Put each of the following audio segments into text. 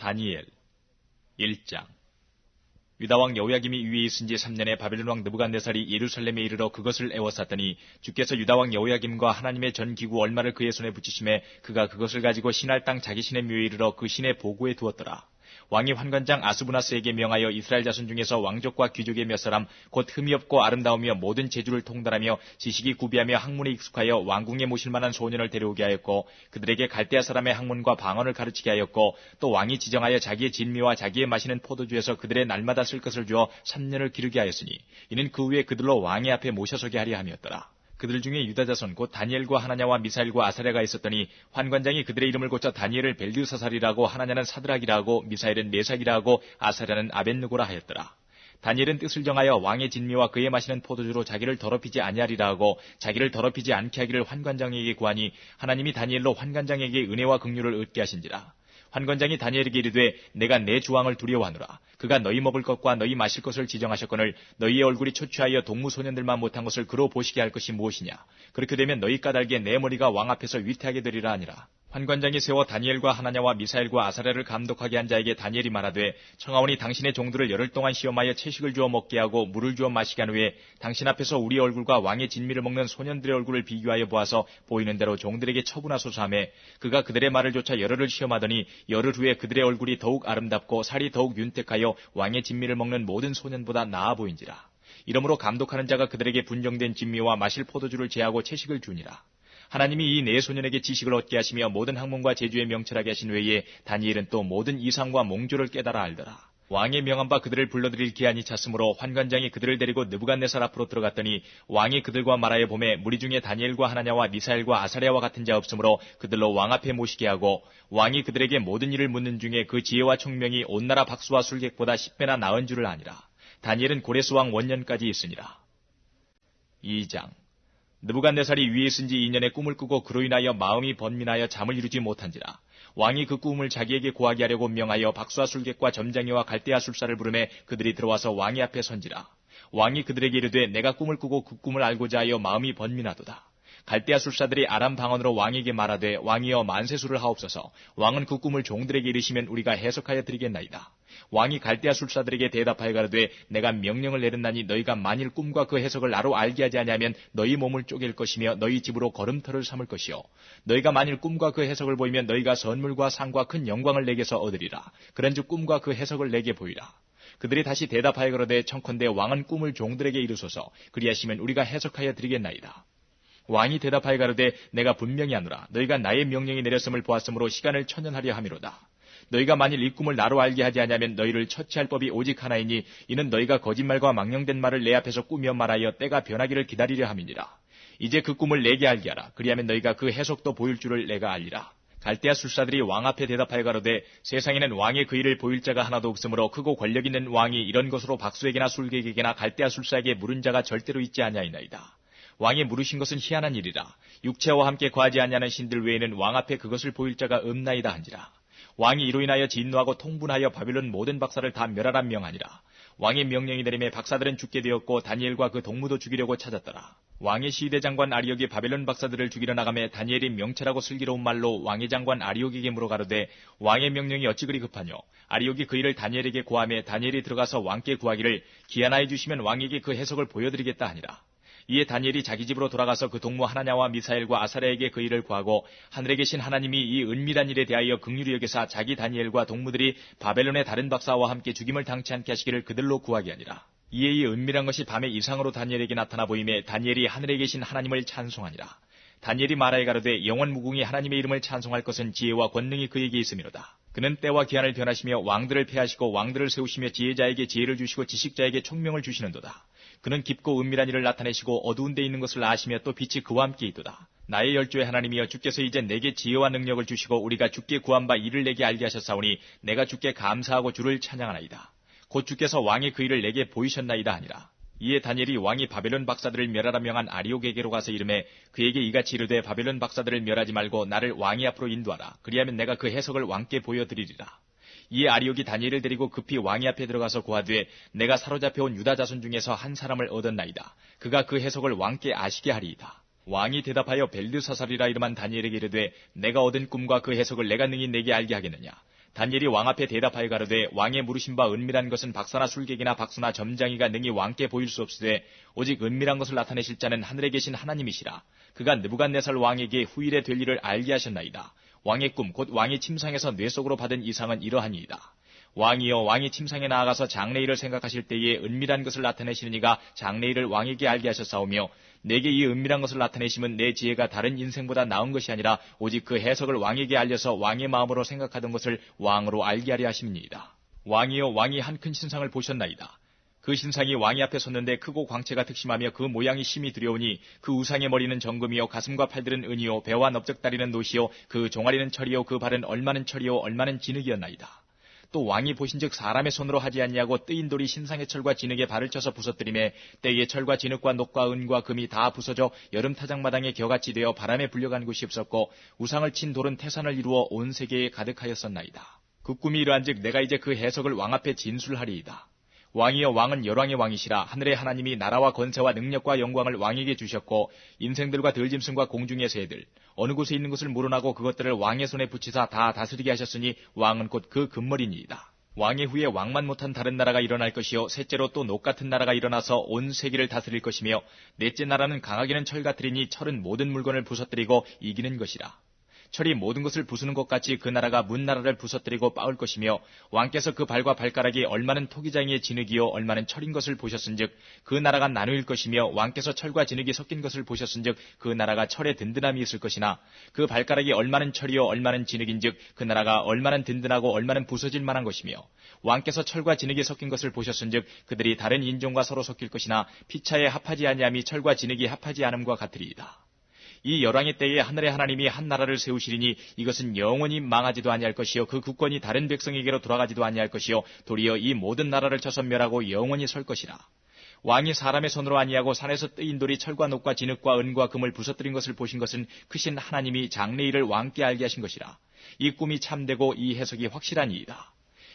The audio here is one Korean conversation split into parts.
다니엘 1장. 유다왕 여호야김이 위에 있은 지 3년에 바벨론 왕 느부갓네살이 예루살렘에 이르러 그것을 에워쌌더니 주께서 유다왕 여호야김과 하나님의 전 기구 얼마를 그의 손에 붙이심에 그가 그것을 가지고 신할 땅 자기 신의 묘에 이르러 그 신의 보고에 두었더라. 왕이 환관장 아스부나스에게 명하여 이스라엘 자손 중에서 왕족과 귀족의 몇 사람 곧 흠이 없고 아름다우며 모든 재주를 통달하며 지식이 구비하며 학문에 익숙하여 왕궁에 모실 만한 소년을 데려오게 하였고 그들에게 갈대아 사람의 학문과 방언을 가르치게 하였고 또 왕이 지정하여 자기의 진미와 자기의 마시는 포도주에서 그들의 날마다 쓸 것을 주어 3년을 기르게 하였으니 이는 그 후에 그들로 왕의 앞에 모셔서게 하려 함이었더라. 그들 중에 유다 자손 곧 다니엘과 하나냐와 미사엘과 아사랴가 있었더니 환관장이 그들의 이름을 고쳐 다니엘을 벨드사살이라고 하나냐는 사드락이라 하고 미사엘은 메삭이라 하고 아사랴는 아벳느고라 하였더라. 다니엘은 뜻을 정하여 왕의 진미와 그의 마시는 포도주로 자기를 더럽히지 아니하리라 하고 자기를 더럽히지 않게 하기를 환관장에게 구하니 하나님이 다니엘로 환관장에게 은혜와 긍휼을 얻게 하신지라. 환관장이 다니엘에게 이르되 내가 내 주왕을 두려워하노라. 그가 너희 먹을 것과 너희 마실 것을 지정하셨거늘 너희의 얼굴이 초췌하여 동무소년들만 못한 것을 그로 보시게 할 것이 무엇이냐. 그렇게 되면 너희 까닭에 내 머리가 왕 앞에서 위태하게 되리라 하니라. 환관장이 세워 다니엘과 하나냐와 미사엘과 아사랴를 감독하게 한 자에게 다니엘이 말하되 청하오니 당신의 종들을 열흘 동안 시험하여 채식을 주어 먹게 하고 물을 주어 마시게 한 후에 당신 앞에서 우리 얼굴과 왕의 진미를 먹는 소년들의 얼굴을 비교하여 보아서 보이는 대로 종들에게 처분하소서 하며 그가 그들의 말을 조차 열흘을 시험하더니 열흘 후에 그들의 얼굴이 더욱 아름답고 살이 더욱 윤택하여 왕의 진미를 먹는 모든 소년보다 나아 보인지라. 이러므로 감독하는 자가 그들에게 분정된 진미와 마실 포도주를 제하고 채식을 주니라. 하나님이 이 네 소년에게 지식을 얻게 하시며 모든 학문과 재주에 명철하게 하신 외에 다니엘은 또 모든 이상과 몽조를 깨달아 알더라. 왕의 명한 바 그들을 불러들일 기한이 찼으므로 환관장이 그들을 데리고 느부갓네살 앞으로 들어갔더니 왕이 그들과 말하여 보매 무리 중에 다니엘과 하나냐와 미사엘과 아사랴와 같은 자 없으므로 그들로 왕 앞에 모시게 하고 왕이 그들에게 모든 일을 묻는 중에 그 지혜와 총명이 온 나라 박수와 술객보다 10배나 나은 줄을 아니라. 다니엘은 고레스 왕 원년까지 있으니라. 2장. 느부갓네살이 위에 있은 지 2년에 꿈을 꾸고 그로 인하여 마음이 번민하여 잠을 이루지 못한지라. 왕이 그 꿈을 자기에게 고하게 하려고 명하여 박수와 술객과 점장이와 갈대아 술사를 부르매 그들이 들어와서 왕의 앞에 선지라. 왕이 그들에게 이르되 내가 꿈을 꾸고 그 꿈을 알고자 하여 마음이 번민하도다. 갈대아 술사들이 아람 방언으로 왕에게 말하되 왕이여 만세수를 하옵소서. 왕은 그 꿈을 종들에게 이르시면 우리가 해석하여 드리겠나이다. 왕이 갈대아 술사들에게 대답하여 가로되 내가 명령을 내렸나니 너희가 만일 꿈과 그 해석을 나로 알게 하지 아니하면 너희 몸을 쪼갤 것이며 너희 집으로 걸음터를 삼을 것이요 너희가 만일 꿈과 그 해석을 보이면 너희가 선물과 상과 큰 영광을 내게서 얻으리라. 그런즉 꿈과 그 해석을 내게 보이라. 그들이 다시 대답하여 가로되 청컨대 왕은 꿈을 종들에게 이르소서. 그리하시면 우리가 해석하여 드리겠나이다. 왕이 대답하여 가로되 내가 분명히 하노라. 너희가 나의 명령이 내렸음을 보았으므로 시간을 천연하려 함이로다. 너희가 만일 이 꿈을 나로 알게 하지 아니하면 너희를 처치할 법이 오직 하나이니 이는 너희가 거짓말과 망령된 말을 내 앞에서 꾸며 말하여 때가 변하기를 기다리려 함이니라. 이제 그 꿈을 내게 알게 하라. 그리하면 너희가 그 해석도 보일 줄을 내가 알리라. 갈대아 술사들이 왕 앞에 대답하여 가로되 세상에는 왕의 그 일을 보일 자가 하나도 없으므로 크고 권력 있는 왕이 이런 것으로 박수에게나 술객에게나 갈대아 술사에게 물은 자가 절대로 있지 아니하이나이다. 왕이 물으신 것은 희한한 일이라. 육체와 함께 거하지 아니하는 신들 외에는 왕 앞에 그것을 보일 자가 없나이다 한지라. 왕이 이로 인하여 진노하고 통분하여 바빌론 모든 박사를 다 멸하라 명하니라. 왕의 명령이 내림에 박사들은 죽게 되었고 다니엘과 그 동무도 죽이려고 찾았더라. 왕의 시대 장관 아리옥이 바벨론 박사들을 죽이려 나가매 다니엘이 명철하고 슬기로운 말로 왕의 장관 아리옥에게 물어가로되 왕의 명령이 어찌 그리 급하뇨. 아리옥이 그 일을 다니엘에게 고하매 다니엘이 들어가서 왕께 구하기를 기한하여 주시면 왕에게 그 해석을 보여드리겠다 하니라. 이에 다니엘이 자기 집으로 돌아가서 그 동무 하나냐와 미사엘과 아사랴에게 그 일을 구하고 하늘에 계신 하나님이 이 은밀한 일에 대하여 긍휼히 여기사 자기 다니엘과 동무들이 바벨론의 다른 박사와 함께 죽임을 당치 않게 하시기를 그들로 구하게 하니라. 이에 이 은밀한 것이 밤의 이상으로 다니엘에게 나타나 보이매 다니엘이 하늘에 계신 하나님을 찬송하니라. 다니엘이 말하여 가로되 영원 무궁히 하나님의 이름을 찬송할 것은 지혜와 권능이 그에게 있음이로다. 그는 때와 기한을 변하시며 왕들을 패하시고 왕들을 세우시며 지혜자에게 지혜를 주시고 지식자에게 총명을 주시는도다. 그는 깊고 은밀한 일을 나타내시고 어두운 데 있는 것을 아시며 또 빛이 그와 함께 있도다. 나의 열조의 하나님이여 주께서 이제 내게 지혜와 능력을 주시고 우리가 주께 구한 바 이를 내게 알게 하셨사오니 내가 주께 감사하고 주를 찬양하나이다. 곧 주께서 왕의 그 일을 내게 보이셨나이다 하니라. 이에 다니엘이 왕이 바벨론 박사들을 멸하라 명한 아리옥에게로 가서 이르매 그에게 이같이 이르되 바벨론 박사들을 멸하지 말고 나를 왕의 앞으로 인도하라. 그리하면 내가 그 해석을 왕께 보여드리리라. 이에 아리옥이 다니엘을 데리고 급히 왕의 앞에 들어가서 고하되 내가 사로잡혀온 유다 자손 중에서 한 사람을 얻었나이다. 그가 그 해석을 왕께 아시게 하리이다. 왕이 대답하여 벨드사살이라 이름한 다니엘에게 이르되 내가 얻은 꿈과 그 해석을 내가 능히 내게 알게 하겠느냐. 다니엘이 왕 앞에 대답하여 가로되 왕의 물으심 바 은밀한 것은 박사나 술객이나 박수나 점장이가 능히 왕께 보일 수 없으되 오직 은밀한 것을 나타내실 자는 하늘에 계신 하나님이시라. 그가 느부갓네살 왕에게 후일에 될 일을 알게 하셨나이다. 왕의 꿈 곧 왕이 침상에서 뇌 속으로 받은 이상은 이러하니이다. 왕이여 왕이 침상에 나아가서 장래일을 생각하실 때에 은밀한 것을 나타내시는 이가 장래일을 왕에게 알게 하셨사오며 내게 이 은밀한 것을 나타내심은 내 지혜가 다른 인생보다 나은 것이 아니라 오직 그 해석을 왕에게 알려서 왕의 마음으로 생각하던 것을 왕으로 알게 하려 하심이니이다. 왕이여 왕이 한 큰 신상을 보셨나이다. 그 신상이 왕이 앞에 섰는데 크고 광채가 특심하며 그 모양이 심히 두려우니 그 우상의 머리는 정금이요 가슴과 팔들은 은이요 배와 넓적다리는 노시요 그 종아리는 철이요 그 발은 얼마는 철이요 얼마는 진흙이었나이다. 또 왕이 보신즉 사람의 손으로 하지 아니하고 뜨인 돌이 신상의 철과 진흙에 발을 쳐서 부서뜨리매 때에 철과 진흙과 녹과 은과 금이 다 부서져 여름 타작마당에 겨같이 되어 바람에 불려간 곳이 없었고 우상을 친 돌은 태산을 이루어 온 세계에 가득하였었나이다. 그 꿈이 이러한즉 내가 이제 그 해석을 왕 앞에 진술하리이다. 왕이여 왕은 열왕의 왕이시라. 하늘의 하나님이 나라와 권세와 능력과 영광을 왕에게 주셨고 인생들과 들짐승과 공중의 새들 어느 곳에 있는 것을 물어나고 그것들을 왕의 손에 붙이사 다 다스리게 하셨으니 왕은 곧 그 금머리니이다. 왕의 후에 왕만 못한 다른 나라가 일어날 것이요 셋째로 또 녹 같은 나라가 일어나서 온 세계를 다스릴 것이며 넷째 나라는 강하기는 철 같으리니 철은 모든 물건을 부서뜨리고 이기는 것이라. 철이 모든 것을 부수는 것 같이 그 나라가 문 나라를 부서뜨리고 빻을 것이며 왕께서 그 발과 발가락이 얼마는 토기장이의 진흙이요 얼마는 철인 것을 보셨은즉 그 나라가 나누일 것이며 왕께서 철과 진흙이 섞인 것을 보셨은즉 그 나라가 철의 든든함이 있을 것이나 그 발가락이 얼마는 철이요 얼마는 진흙인즉 그 나라가 얼마는 든든하고 얼마는 부서질 만한 것이며 왕께서 철과 진흙이 섞인 것을 보셨은즉 그들이 다른 인종과 서로 섞일 것이나 피차에 합하지 아니함이 철과 진흙이 합하지 않음과 같으리이다. 이 열왕의 때에 하늘의 하나님이 한 나라를 세우시리니 이것은 영원히 망하지도 아니할 것이요 그 국권이 다른 백성에게로 돌아가지도 아니할 것이요 도리어 이 모든 나라를 쳐서 멸하고 영원히 설 것이라. 왕이 사람의 손으로 아니하고 산에서 뜨인 돌이 철과 녹과 진흙과 은과 금을 부서뜨린 것을 보신 것은 크신 하나님이 장래일을 왕께 알게 하신 것이라. 이 꿈이 참되고 이 해석이 확실하니이다.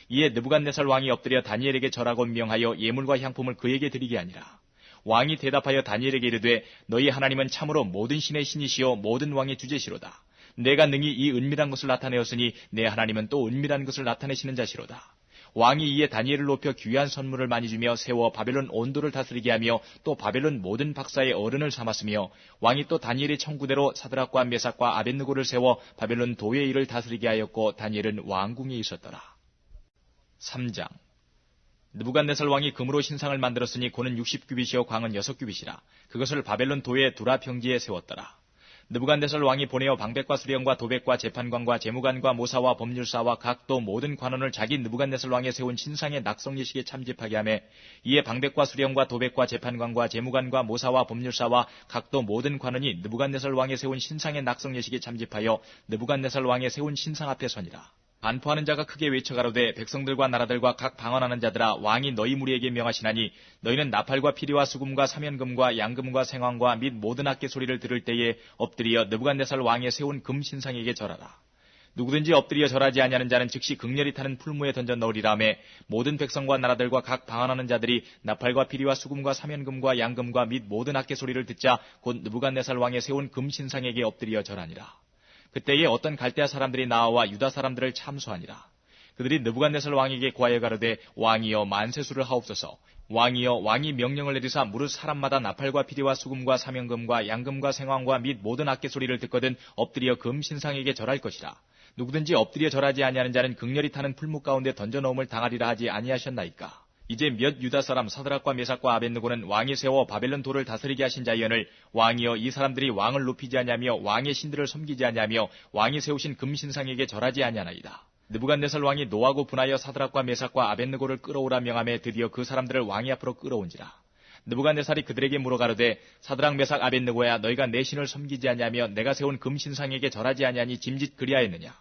이에 느부갓네살 왕이 엎드려 다니엘에게 절하고 명하여 예물과 향품을 그에게 드리게 하니라. 왕이 대답하여 다니엘에게 이르되 너희 하나님은 참으로 모든 신의 신이시요 모든 왕의 주제시로다. 내가 능히 이 은밀한 것을 나타내었으니 내 하나님은 또 은밀한 것을 나타내시는 자시로다. 왕이 이에 다니엘을 높여 귀한 선물을 많이 주며 세워 바벨론 온도를 다스리게 하며 또 바벨론 모든 박사의 어른을 삼았으며 왕이 또 다니엘의 청구대로 사드락과 메삭과 아벳느고를 세워 바벨론 도의 일을 다스리게 하였고 다니엘은 왕궁에 있었더라. 3장 느부갓네살 왕이 금으로 신상을 만들었으니 고는 60규빗이요 광은 6규빗이라. 그것을 바벨론 도의 두라 평지에 세웠더라. 느부갓네살 왕이 보내어 방백과 수령과 도백과 재판관과 재무관과 모사와 법률사와 각도 모든 관원을 자기 느부갓네살 왕에 세운 신상의 낙성 예식에 참집하게 하며 이에 방백과 수령과 도백과 재판관과 재무관과 모사와 법률사와 각도 모든 관원이 느부갓네살 왕에 세운 신상의 낙성 예식에 참집하여 느부갓네살 왕에 세운 신상 앞에 서니라. 반포하는 자가 크게 외쳐가로되 백성들과 나라들과 각 방언하는 자들아 왕이 너희 무리에게 명하시나니 너희는 나팔과 피리와 수금과 사면금과 양금과 생황과 및 모든 악기 소리를 들을 때에 엎드려 느부갓네살 왕에 세운 금 신상에게 절하라. 누구든지 엎드려 절하지 아니하는 자는 즉시 극렬히 타는 풀무에 던져 넣으리라매 모든 백성과 나라들과 각 방언하는 자들이 나팔과 피리와 수금과 사면금과 양금과 및 모든 악기 소리를 듣자 곧 느부갓네살 왕에 세운 금 신상에게 엎드려 절하니라. 그때에 어떤 갈대아 사람들이 나와 유다 사람들을 참수하니라. 그들이 느부갓네살 왕에게 구하여 가로되 왕이여 만세수를 하옵소서. 왕이여 왕이 명령을 내리사 무릇 사람마다 나팔과 피리와 수금과 사면금과 양금과 생황과 및 모든 악기 소리를 듣거든 엎드려 금 신상에게 절할 것이라. 누구든지 엎드려 절하지 아니하는 자는 극렬히 타는 풀무 가운데 던져 넣음을 당하리라 하지 아니하셨나이까. 이제 몇 유다 사람 사드락과 메삭과 아벳느고는 왕이 세워 바벨론 도를 다스리게 하신 자이언을 왕이여 이 사람들이 왕을 높이지 아니하며 왕의 신들을 섬기지 아니하며 왕이 세우신 금신상에게 절하지 아니하나이다. 느부갓네살 왕이 노하고 분하여 사드락과 메삭과 아벳느고를 끌어오라 명하며 드디어 그 사람들을 왕이 앞으로 끌어온지라. 느부갓네살이 그들에게 물어가로되 사드락 메삭 아벳느고야 너희가 내 신을 섬기지 아니하며 내가 세운 금신상에게 절하지 아니하니 짐짓 그리하였느냐.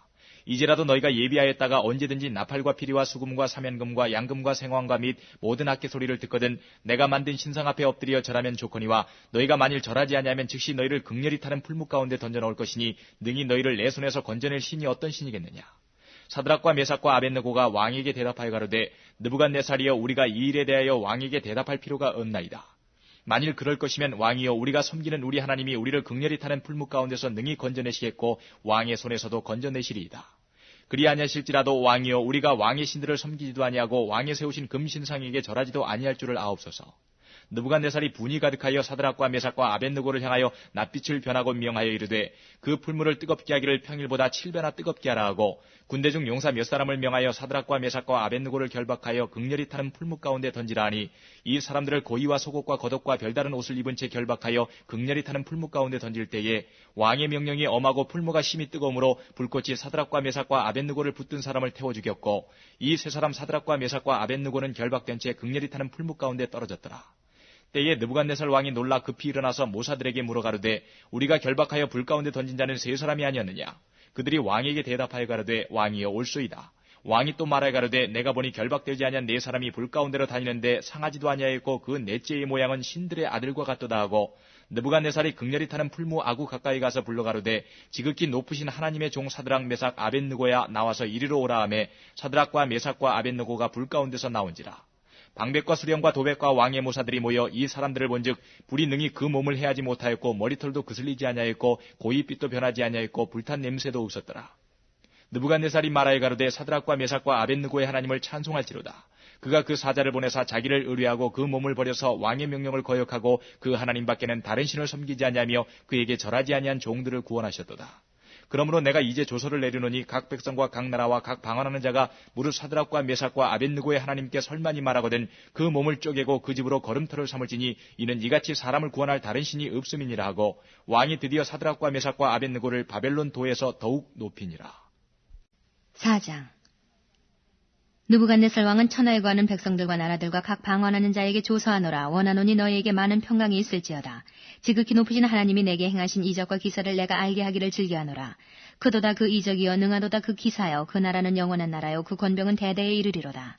이제라도 너희가 예비하였다가 언제든지 나팔과 피리와 수금과 사면금과 양금과 생황과 및 모든 악기 소리를 듣거든 내가 만든 신상 앞에 엎드려 절하면 좋거니와 너희가 만일 절하지 아니하면 즉시 너희를 극렬히 타는 풀무 가운데 던져 넣을 것이니 능히 너희를 내 손에서 건져낼 신이 어떤 신이겠느냐. 사드락과 메삭과 아벳느고가 왕에게 대답하여 가로되 느부갓네살이여 우리가 이 일에 대하여 왕에게 대답할 필요가 없나이다. 만일 그럴 것이면 왕이여 우리가 섬기는 우리 하나님이 우리를 극렬히 타는 풀무 가운데서 능히 건져내시겠고 왕의 손에서도 건져내시리이다. 그리 아니하실지라도 왕이여 우리가 왕의 신들을 섬기지도 아니하고 왕의 세우신 금신상에게 절하지도 아니할 줄을 아옵소서. 느부갓네살이 분이 가득하여 사드락과 메삭과 아벳느고를 향하여 낯빛을 변하고 명하여 이르되 그 풀물을 뜨겁게 하기를 평일보다 7배나 뜨겁게 하라 하고 군대 중 용사 몇 사람을 명하여 사드락과 메삭과 아벳느고를 결박하여 극렬히 타는 풀무 가운데 던지라 하니 이 사람들을 고이와 속옷과 겉옷과 별다른 옷을 입은 채 결박하여 극렬히 타는 풀무 가운데 던질 때에 왕의 명령이 엄하고 풀무가 심히 뜨거우므로 불꽃이 사드락과 메삭과 아벳느고를 붙든 사람을 태워 죽였고 이 세 사람 사드락과 메삭과 아벳느고는 결박된 채 극렬히 타는 풀무 가운데 떨어졌더라. 때에 느부갓네살 왕이 놀라 급히 일어나서 모사들에게 물어 가로되 우리가 결박하여 불 가운데 던진 자는 세 사람이 아니었느냐. 그들이 왕에게 대답하여 가로되 왕이여 옳소이다. 왕이 또 말하여 가로되 내가 보니 결박되지 아니한 네 사람이 불 가운데로 다니는데 상하지도 아니하였고 그 넷째의 모양은 신들의 아들과 같도다 하고 느부갓네살이 극렬히 타는 풀무 아구 가까이 가서 불러 가로되 지극히 높으신 하나님의 종 사드락 메삭 아벳느고야 나와서 이리로 오라 하매 사드락과 메삭과 아벳느고가 불 가운데서 나온지라. 방백과 수령과 도백과 왕의 모사들이 모여 이 사람들을 본즉 불이 능히 그 몸을 해하지 못하였고 머리털도 그슬리지 아니하였고 고이빛도 변하지 아니하였고 불탄 냄새도 없었더라. 느부갓네살이 말하여 가로되 사드락과 메삭과 아벳느고의 하나님을 찬송할지로다. 그가 그 사자를 보내사 자기를 의뢰하고 그 몸을 버려서 왕의 명령을 거역하고 그 하나님 밖에는 다른 신을 섬기지 아니하며 그에게 절하지 아니한 종들을 구원하셨도다. 그러므로 내가 이제 조서를 내리노니 각 백성과 각 나라와 각 방언하는 자가 무릇 사드락과 메삭과 아벳느고의 하나님께 설만이 말하거든 그 몸을 쪼개고 그 집으로 걸음터를 삼을지니 이는 이같이 사람을 구원할 다른 신이 없음이니라 하고 왕이 드디어 사드락과 메삭과 아벳느고를 바벨론 도에서 더욱 높이니라. 4장. 느부갓네살 왕은 천하에 거하는 백성들과 나라들과 각 방언하는 자에게 조서하노라. 원하노니 너희에게 많은 평강이 있을지어다. 지극히 높으신 하나님이 내게 행하신 이적과 기사를 내가 알게 하기를 즐겨하노라. 크도다 그 이적이여 능하도다 그 기사여 그 나라는 영원한 나라요 그 권병은 대대에 이르리로다.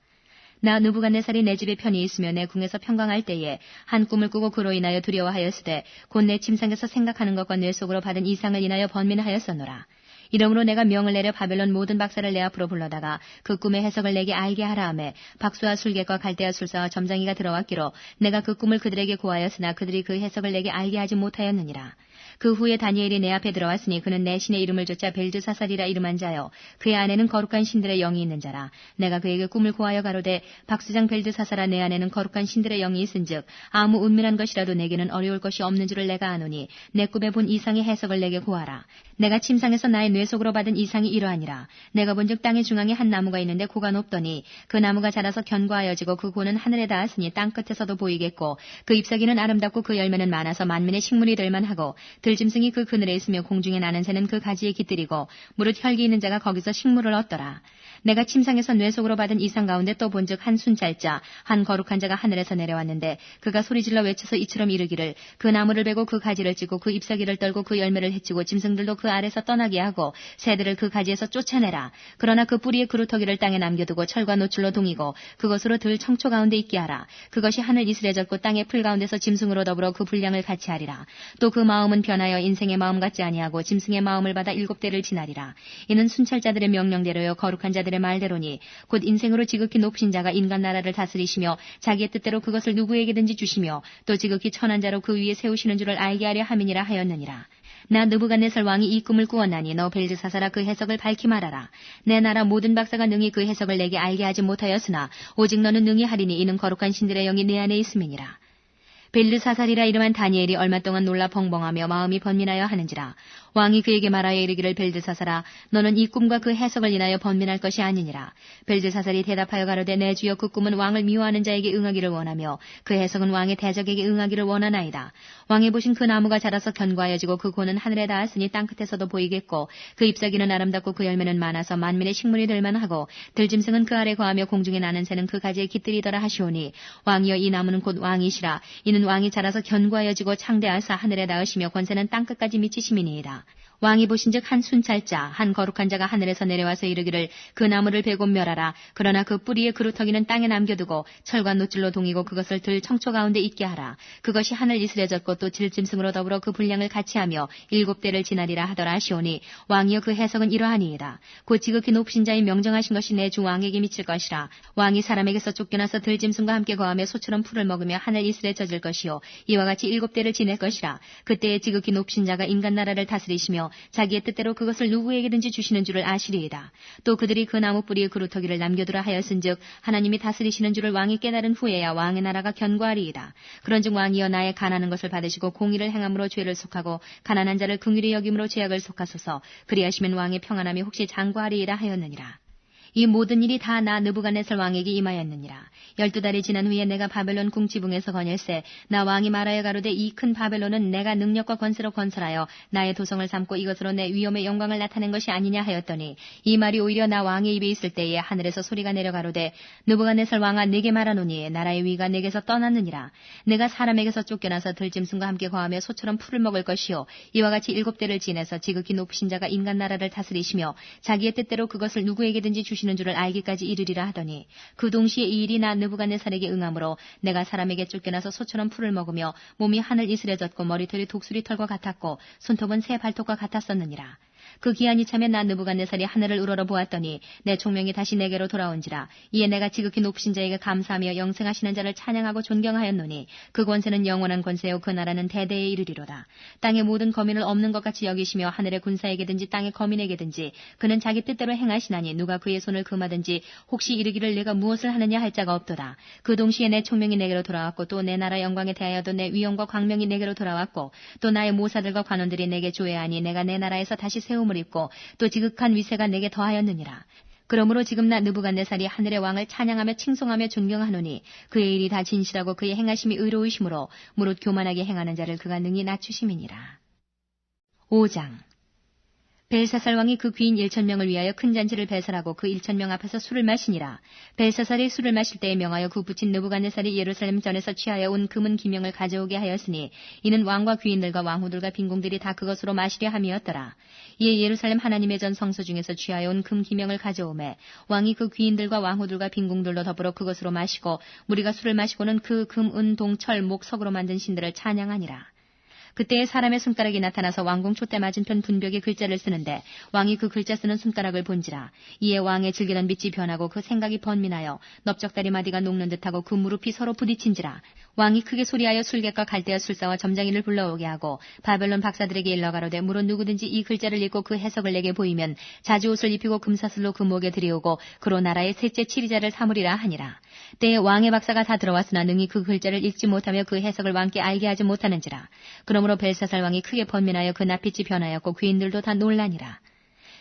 나 느부갓네살이 내 집에 편히 있으며 내 궁에서 평강할 때에 한 꿈을 꾸고 그로 인하여 두려워하였으되 곧 내 침상에서 생각하는 것과 뇌 속으로 받은 이상을 인하여 번민하였었노라. 이러므로 내가 명을 내려 바벨론 모든 박사를 내 앞으로 불러다가 그 꿈의 해석을 내게 알게 하라 하매 박수와 술객과 갈대아 술사와 점장이가 들어왔기로 내가 그 꿈을 그들에게 고하였으나 그들이 그 해석을 내게 알게 하지 못하였느니라. 그 후에 다니엘이 내 앞에 들어왔으니 그는 내 신의 이름을 좇아 벨드사살이라 이름한 자요 그의 안에는 거룩한 신들의 영이 있는 자라. 내가 그에게 꿈을 고하여 가로되 박수장 벨드사살아 내 안에는 거룩한 신들의 영이 있은즉 아무 은밀한 것이라도 내게는 어려울 것이 없는 줄을 내가 아노니 내 꿈에 본 이상의 해석을 내게 고하라. 내가 침상에서 나의 뇌 속으로 받은 이상이 이러하니라. 내가 본즉 땅의 중앙에 한 나무가 있는데 고가 높더니 그 나무가 자라서 견고하여지고 그 고는 하늘에 닿았으니 땅 끝에서도 보이겠고 그 잎사귀는 아름답고 그 열매는 많아서 만민의 식물이 될 만하고 들짐승이 그 그늘에 있으며 공중에 나는 새는 그 가지에 깃들이고 무릇 혈기 있는 자가 거기서 식물을 얻더라. 내가 침상에서 뇌 속으로 받은 이상 가운데 또 본즉 한 순찰자 한 거룩한 자가 하늘에서 내려왔는데 그가 소리질러 외쳐서 이처럼 이르기를 그 나무를 베고 그 가지를 찢고 그 잎사귀를 떨고 그 열매를 해치고 짐승들도 그 아래서 떠나게 하고 새들을 그 가지에서 쫓아내라. 그러나 그 뿌리의 그루터기를 땅에 남겨두고 철과 노출로 동이고 그것으로 들 청초 가운데 있게 하라. 그것이 하늘 이슬에 젖고 땅의 풀 가운데서 짐승으로 더불어 그 분량을 같이 하리라. 또 그 마음은 변하여 인생의 마음 같지 아니하고 짐승의 마음을 받아 7대를 지나리라. 이는 순찰자들의 명령대로요 거룩한 자들의 말대로니 곧 인생으로 지극히 높으신 자가 인간 나라를 다스리시며 자기의 뜻대로 그것을 누구에게든지 주시며 또 지극히 천한 자로 그 위에 세우시는 줄을 알게 하려 함이니라 하였느니라. 나 느부갓네살 왕이 이 꿈을 꾸었나니 너 벨드사살아 그 해석을 밝히 말하라. 내 나라 모든 박사가 능히 그 해석을 내게 알게 하지 못하였으나 오직 너는 능히 하리니 이는 거룩한 신들의 영이 내 안에 있음이니라. 벨드사살이라 이름한 다니엘이 얼마 동안 놀라 벙벙하며 마음이 번민하여 하는지라. 왕이 그에게 말하여 이르기를 벨드사살아 너는 이 꿈과 그 해석을 인하여 번민할 것이 아니니라. 벨드사살이 대답하여 가로되 내 주여 그 꿈은 왕을 미워하는 자에게 응하기를 원하며 그 해석은 왕의 대적에게 응하기를 원하나이다. 왕이 보신 그 나무가 자라서 견고하여지고 그 고는 하늘에 닿았으니 땅끝에서도 보이겠고 그 잎사귀는 아름답고 그 열매는 많아서 만민의 식물이 될 만하고 들짐승은 그 아래 거하며 공중에 나는 새는 그 가지에 깃들이더라 하시오니 왕이여 이 나무는 곧 왕이시라. 이는 왕이 자라서 견고하여지고 창대하사 하늘에 닿으시며 권세는 땅끝까지 미치심이니이다. 왕이 보신즉 한 순찰자 한 거룩한 자가 하늘에서 내려와서 이르기를 그 나무를 베고 멸하라. 그러나 그 뿌리의 그루터기는 땅에 남겨두고 철과 노줄로 동이고 그것을 들 청초 가운데 있게 하라. 그것이 하늘 이슬에 젖고 또 질짐승으로 더불어 그 분량을 같이 하며 7대를 지나리라 하더라 하시오니 왕이여 그 해석은 이러하니이다. 곧 지극히 높으신 자의 명정하신 것이 내 주 왕에게 미칠 것이라. 왕이 사람에게서 쫓겨나서 들짐승과 함께 거하며 소처럼 풀을 먹으며 하늘 이슬에 젖을 것이요 이와 같이 7대를 지낼 것이라. 그때에 지극히 높으신 자가 인간 나라를 다스리시며 자기의 뜻대로 그것을 누구에게든지 주시는 줄을 아시리이다. 또 그들이 그 나무 뿌리에 그루터기를 남겨두라 하였은즉 하나님이 다스리시는 줄을 왕이 깨달은 후에야 왕의 나라가 견고하리이다. 그런즉 왕이여 나의 가난한 것을 받으시고 공의를 행함으로 죄를 속하고 가난한 자를 긍휼히 여김으로 죄악을 속하소서. 그리하시면 왕의 평안함이 혹시 장구하리이다 하였느니라. 이 모든 일이 다 나 느부갓네살 왕에게 임하였느니라. 12달이 지난 후에 내가 바벨론 궁 지붕에서 거닐세 나 왕이 말하여 가로되 이 큰 바벨론은 내가 능력과 권세로 건설하여 나의 도성을 삼고 이것으로 내 위엄의 영광을 나타낸 것이 아니냐 하였더니 이 말이 오히려 나 왕의 입에 있을 때에 하늘에서 소리가 내려가로되 느부갓네살 왕아 내게 말하노니 나라의 위가 내게서 떠났느니라. 내가 사람에게서 쫓겨나서 들짐승과 함께 거하며 소처럼 풀을 먹을 것이요 이와 같이 7대를 지내서 지극히 높으신 자가 인간 나라를 다스리시며 자기의 뜻대로 그것을 누구에게든지 주시는 줄을 알기까지 이르리라 하더니 그 동시에 이 일이 나 느부갓네살에게 응함으로 내가 사람에게 쫓겨나서 소처럼 풀을 먹으며 몸이 하늘 이슬해졌고 머리털이 독수리 털과 같았고 손톱은 새 발톱과 같았었느니라. 그 기한이 차면 나 느부갓네살이 하늘을 우러러 보았더니 내 총명이 다시 내게로 돌아온지라. 이에 내가 지극히 높으신 자에게 감사하며 영생하시는 자를 찬양하고 존경하였노니 그 권세는 영원한 권세요 그 나라는 대대에 이르리로다. 땅의 모든 거민을 없는 것 같이 여기시며 하늘의 군사에게든지 땅의 거민에게든지 그는 자기 뜻대로 행하시나니 누가 그의 손을 금하든지 혹시 이르기를 내가 무엇을 하느냐 할 자가 없도다. 그 동시에 내 총명이 내게로 돌아왔고 또 내 나라 영광에 대하여도 내 위엄과 광명이 내게로 돌아왔고 또 나의 모사들과 관원들이 내게 조회하니 내가 내 나라에서 다시 세움을 입고 또 지극한 위세가 내게 더하였느니라. 그러므로 지금 나 느부갓네살이 하늘의 왕을 찬양하며 칭송하며 존경하노니 그의 일이 다 진실하고 그의 행하심이 의로우심으로 무릇 교만하게 행하는 자를 그가 능히 낮추심이니라. 5장 벨사살 왕이 그 귀인 1,000명을 위하여 큰 잔치를 배설하고 그 1,000명 앞에서 술을 마시니라. 벨사살이 술을 마실 때에 명하여 그 부친 느부갓네살이 예루살렘 전에서 취하여 온 금은 기명을 가져오게 하였으니 이는 왕과 귀인들과 왕후들과 빈궁들이 다 그것으로 마시려 함이었더라. 이에 예루살렘 하나님의 전 성소 중에서 취하여 온 금 기명을 가져오매 왕이 그 귀인들과 왕후들과 빈궁들로 더불어 그것으로 마시고 무리가 술을 마시고는 그 금, 은, 동, 철, 목, 석으로 만든 신들을 찬양하니라. 그때에 사람의 손가락이 나타나서 왕궁 촛대 맞은편 분벽에 글자를 쓰는데 왕이 그 글자 쓰는 손가락을 본지라. 이에 왕의 즐기던 빛이 변하고 그 생각이 번민하여 넓적다리 마디가 녹는 듯하고 그 무릎이 서로 부딪힌지라. 왕이 크게 소리하여 술객과 갈대아 술사와 점장이를 불러오게 하고 바벨론 박사들에게 일러가로되 무릇 누구든지 이 글자를 읽고 그 해석을 내게 보이면 자주 옷을 입히고 금사슬로 그 목에 들이오고 그로 나라의 셋째 치리자를 삼으리라 하니라. 때에 왕의 박사가 다 들어왔으나 능히 그 글자를 읽지 못하며 그 해석을 왕께 알게 하지 못하는지라. 그러므로 벨사살 왕이 크게 번민하여 그 낯빛이 변하였고 귀인들도 다 놀라니라.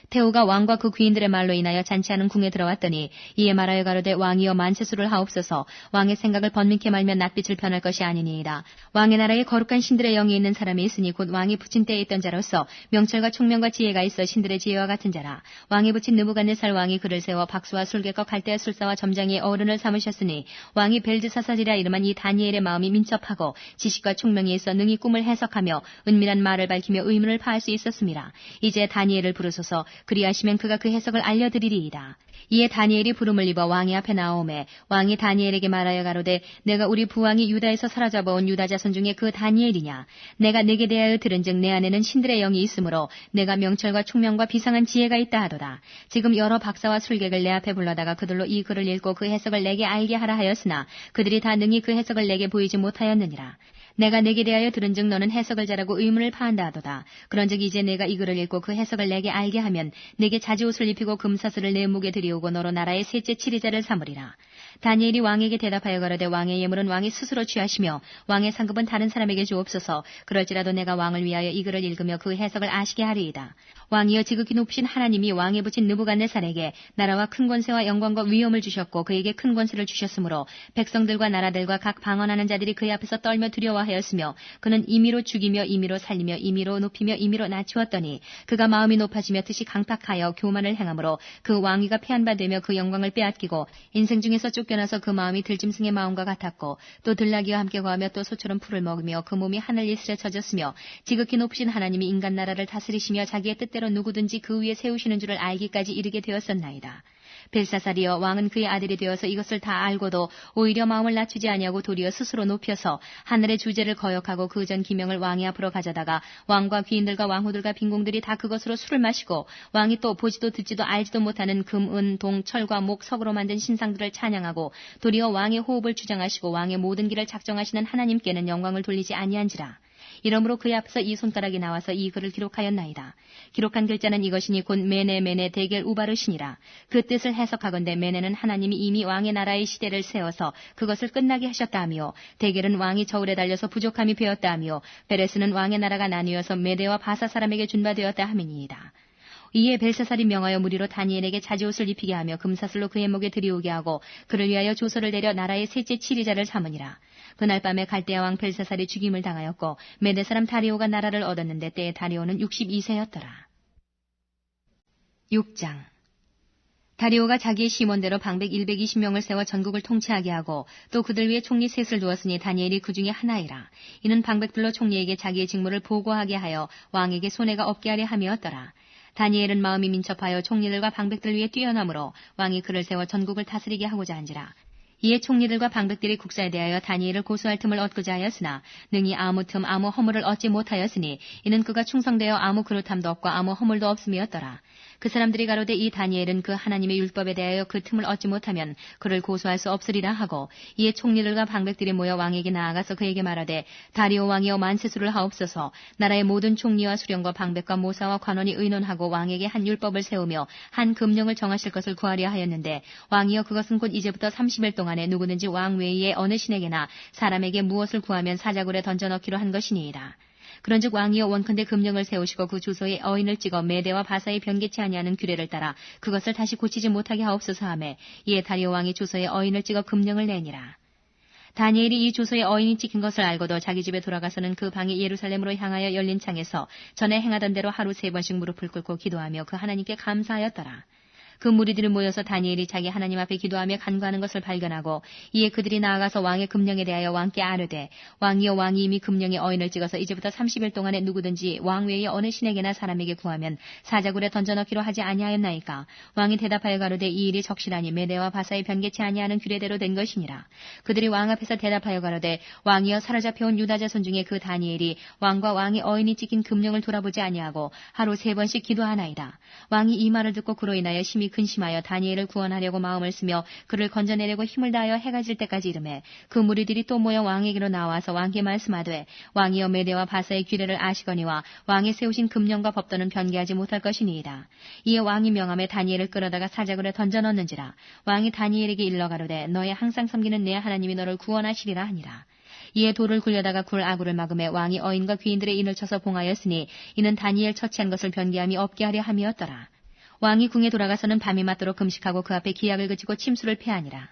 태후가 왕과 그 귀인들의 말로 인하여 잔치하는 궁에 들어왔더니 이에 말하여 가로되 왕이여 만세수를 하옵소서. 왕의 생각을 번민케 말면 낯빛을 변할 것이 아니니이다. 왕의 나라에 거룩한 신들의 영이 있는 사람이 있으니 곧 왕이 붙인 때에 있던 자로서 명철과 총명과 지혜가 있어 신들의 지혜와 같은 자라. 왕이 붙인 느부갓네살 왕이 그를 세워 박수와 술객과 갈대아 술사와 점장의 어른을 삼으셨으니 왕이 벨드사살이라 이름한 이 다니엘의 마음이 민첩하고 지식과 총명이 있어 능히 꿈을 해석하며 은밀한 말을 밝히며 의문을 파할 수 있었음이라. 이제 다니엘을 부르소서. 그리하시면 그가 그 해석을 알려드리리이다. 이에 다니엘이 부름을 입어 왕의 앞에 나오매 왕이 다니엘에게 말하여 가로되 내가 우리 부왕이 유다에서 사로잡아온 유다 자손 중에 그 다니엘이냐. 내가 내게 대하여 들은즉 내 안에는 신들의 영이 있으므로 내가 명철과 총명과 비상한 지혜가 있다 하도다. 지금 여러 박사와 술객을 내 앞에 불러다가 그들로 이 글을 읽고 그 해석을 내게 알게 하라 하였으나 그들이 다 능히 그 해석을 내게 보이지 못하였느니라. 내가 내게 대하여 들은즉 너는 해석을 잘하고 의문을 파한다 하도다. 그런즉 이제 내가 이 글을 읽고 그 해석을 내게 알게 하면 내게 자지옷을 입히고 금사슬을 내 목에 들이오고 너로 나라의 셋째 치리자를 삼으리라. 다니엘이 왕에게 대답하여 가로되 왕의 예물은 왕이 스스로 취하시며 왕의 상급은 다른 사람에게 주옵소서. 그럴지라도 내가 왕을 위하여 이 글을 읽으며 그 해석을 아시게 하리이다. 왕이여 지극히 높으신 하나님이 왕에 붙인 느부갓네살에게 나라와 큰 권세와 영광과 위엄을 주셨고 그에게 큰 권세를 주셨으므로 백성들과 나라들과 각 방언하는 자들이 그의 앞에서 떨며 두려워하였으며 그는 임의로 죽이며 임의로 살리며 임의로 높이며 임의로 낮추었더니 그가 마음이 높아지며 뜻이 강팍하여 교만을 행함으로 그 왕위가 폐한바되며 그 영광을 빼앗기고 인생 중에서 쫓겨나서 그 마음이 들짐승의 마음과 같았고 또 들나귀와 함께 거하며 또 소처럼 풀을 먹으며 그 몸이 하늘 이슬에 젖었으며 지극히 높으신 하나님이 인간 나라를 다스리시며 자기의 뜻대로 누구든지 그 위에 세우시는 줄을 알기까지 이르게 되었었나이다. 벨사살이여 왕은 그의 아들이 되어서 이것을 다 알고도 오히려 마음을 낮추지 아니하고 도리어 스스로 높여서 하늘의 주제를 거역하고 그 전 기명을 왕의 앞으로 가져다가 왕과 귀인들과 왕후들과 빈궁들이 다 그것으로 술을 마시고 왕이 또 보지도 듣지도 알지도 못하는 금, 은, 동, 철과 목, 석으로 만든 신상들을 찬양하고 도리어 왕의 호흡을 주장하시고 왕의 모든 길을 작정하시는 하나님께는 영광을 돌리지 아니한지라. 이러므로 그의 앞에서 이 손가락이 나와서 이 글을 기록하였나이다. 기록한 글자는 이것이니 곧 메네 대겔 우바르시니라. 그 뜻을 해석하건대 메네는 하나님이 이미 왕의 나라의 시대를 세워서 그것을 끝나게 하셨다하며, 대겔은 왕이 저울에 달려서 부족함이 되었다하며, 베레스는 왕의 나라가 나뉘어서 메대와 바사 사람에게 준바되었다 함이니이다. 이에 벨사살이 명하여 무리로 다니엘에게 자지옷을 입히게 하며 금사슬로 그의 목에 들이오게 하고 그를 위하여 조서를 내려 나라의 셋째 치리자를 삼으니라. 그날 밤에 갈대아 왕 벨사살이 죽임을 당하였고 메대 사람 다리오가 나라를 얻었는데 때에 다리오는 62세였더라. 6장. 다리오가 자기의 심원대로 방백 120명을 세워 전국을 통치하게 하고 또 그들 위에 총리 셋을 두었으니 다니엘이 그 중에 하나이라. 이는 방백들로 총리에게 자기의 직무를 보고하게 하여 왕에게 손해가 없게 하려 함이었더라. 다니엘은 마음이 민첩하여 총리들과 방백들 위에 뛰어넘으로 왕이 그를 세워 전국을 다스리게 하고자 한지라. 이에 총리들과 방백들이 국사에 대하여 다니엘을 고소할 틈을 얻고자 하였으나 능히 아무 틈 아무 허물을 얻지 못하였으니 이는 그가 충성되어 아무 그릇함도 없고 아무 허물도 없음이었더라. 그 사람들이 가로되 이 다니엘은 그 하나님의 율법에 대하여 그 틈을 얻지 못하면 그를 고소할 수 없으리라 하고, 이에 총리들과 방백들이 모여 왕에게 나아가서 그에게 말하되 다리오 왕이여 만세수를 하옵소서. 나라의 모든 총리와 수령과 방백과 모사와 관원이 의논하고 왕에게 한 율법을 세우며 한 금령을 정하실 것을 구하려 하였는데, 왕이여 그것은 곧 이제부터 30일 동안에 누구든지 왕 외에 어느 신에게나 사람에게 무엇을 구하면 사자굴에 던져넣기로 한 것이니이다. 그런즉 왕이여 원컨대 금령을 세우시고 그 주소에 어인을 찍어 메대와 바사에 변개치 아니하는 규례를 따라 그것을 다시 고치지 못하게 하옵소서 하매, 이에 다리오 왕이 주소에 어인을 찍어 금령을 내니라. 다니엘이 이 주소에 어인이 찍힌 것을 알고도 자기 집에 돌아가서는 그 방이 예루살렘으로 향하여 열린 창에서 전에 행하던 대로 하루 3번씩 무릎을 꿇고 기도하며 그 하나님께 감사하였더라. 그 무리들이 모여서 다니엘이 자기 하나님 앞에 기도하며 간구하는 것을 발견하고, 이에 그들이 나아가서 왕의 금령에 대하여 왕께 아뢰되 왕이여 왕이 이미 금령에 어인을 찍어서 이제부터 30일 동안에 누구든지 왕 외에 어느 신에게나 사람에게 구하면 사자굴에 던져넣기로 하지 아니하였나이까. 왕이 대답하여 가로되 이 일이 적실하니 메대와 바사에 변개치 아니하는 규례대로 된 것이니라. 그들이 왕 앞에서 대답하여 가로되 왕이여 사로잡혀온 유다 자손 중에 그 다니엘이 왕과 왕의 어인이 찍힌 금령을 돌아보지 아니하고 하루 3번씩 기도하나이다. 왕이 이 말을 듣고 그로 인하여 심히 근심하여 다니엘을 구원하려고 마음을 쓰며 그를 건져내려고 힘을 다하여 해가 질 때까지 이르매, 그 무리들이 또 모여 왕에게로 나와서 왕께 말씀하되 왕이여 메대와 바사의 규례를 아시거니와 왕의 세우신 금령과 법도는 변개하지 못할 것이니이다. 이에 왕이 명함에 다니엘을 끌어다가 사자굴에 던져넣는지라. 왕이 다니엘에게 일러 가로되 너의 항상 섬기는 내 하나님이 너를 구원하시리라 하니라. 이에 돌을 굴려다가 굴 아구를 막음에 왕이 어인과 귀인들의 인을 쳐서 봉하였으니 이는 다니엘 처치한 것을 변개함이 없게 하려 함이었더라. 왕이 궁에 돌아가서는 밤이 맞도록 금식하고 그 앞에 기약을 그치고 침수를 패하니라.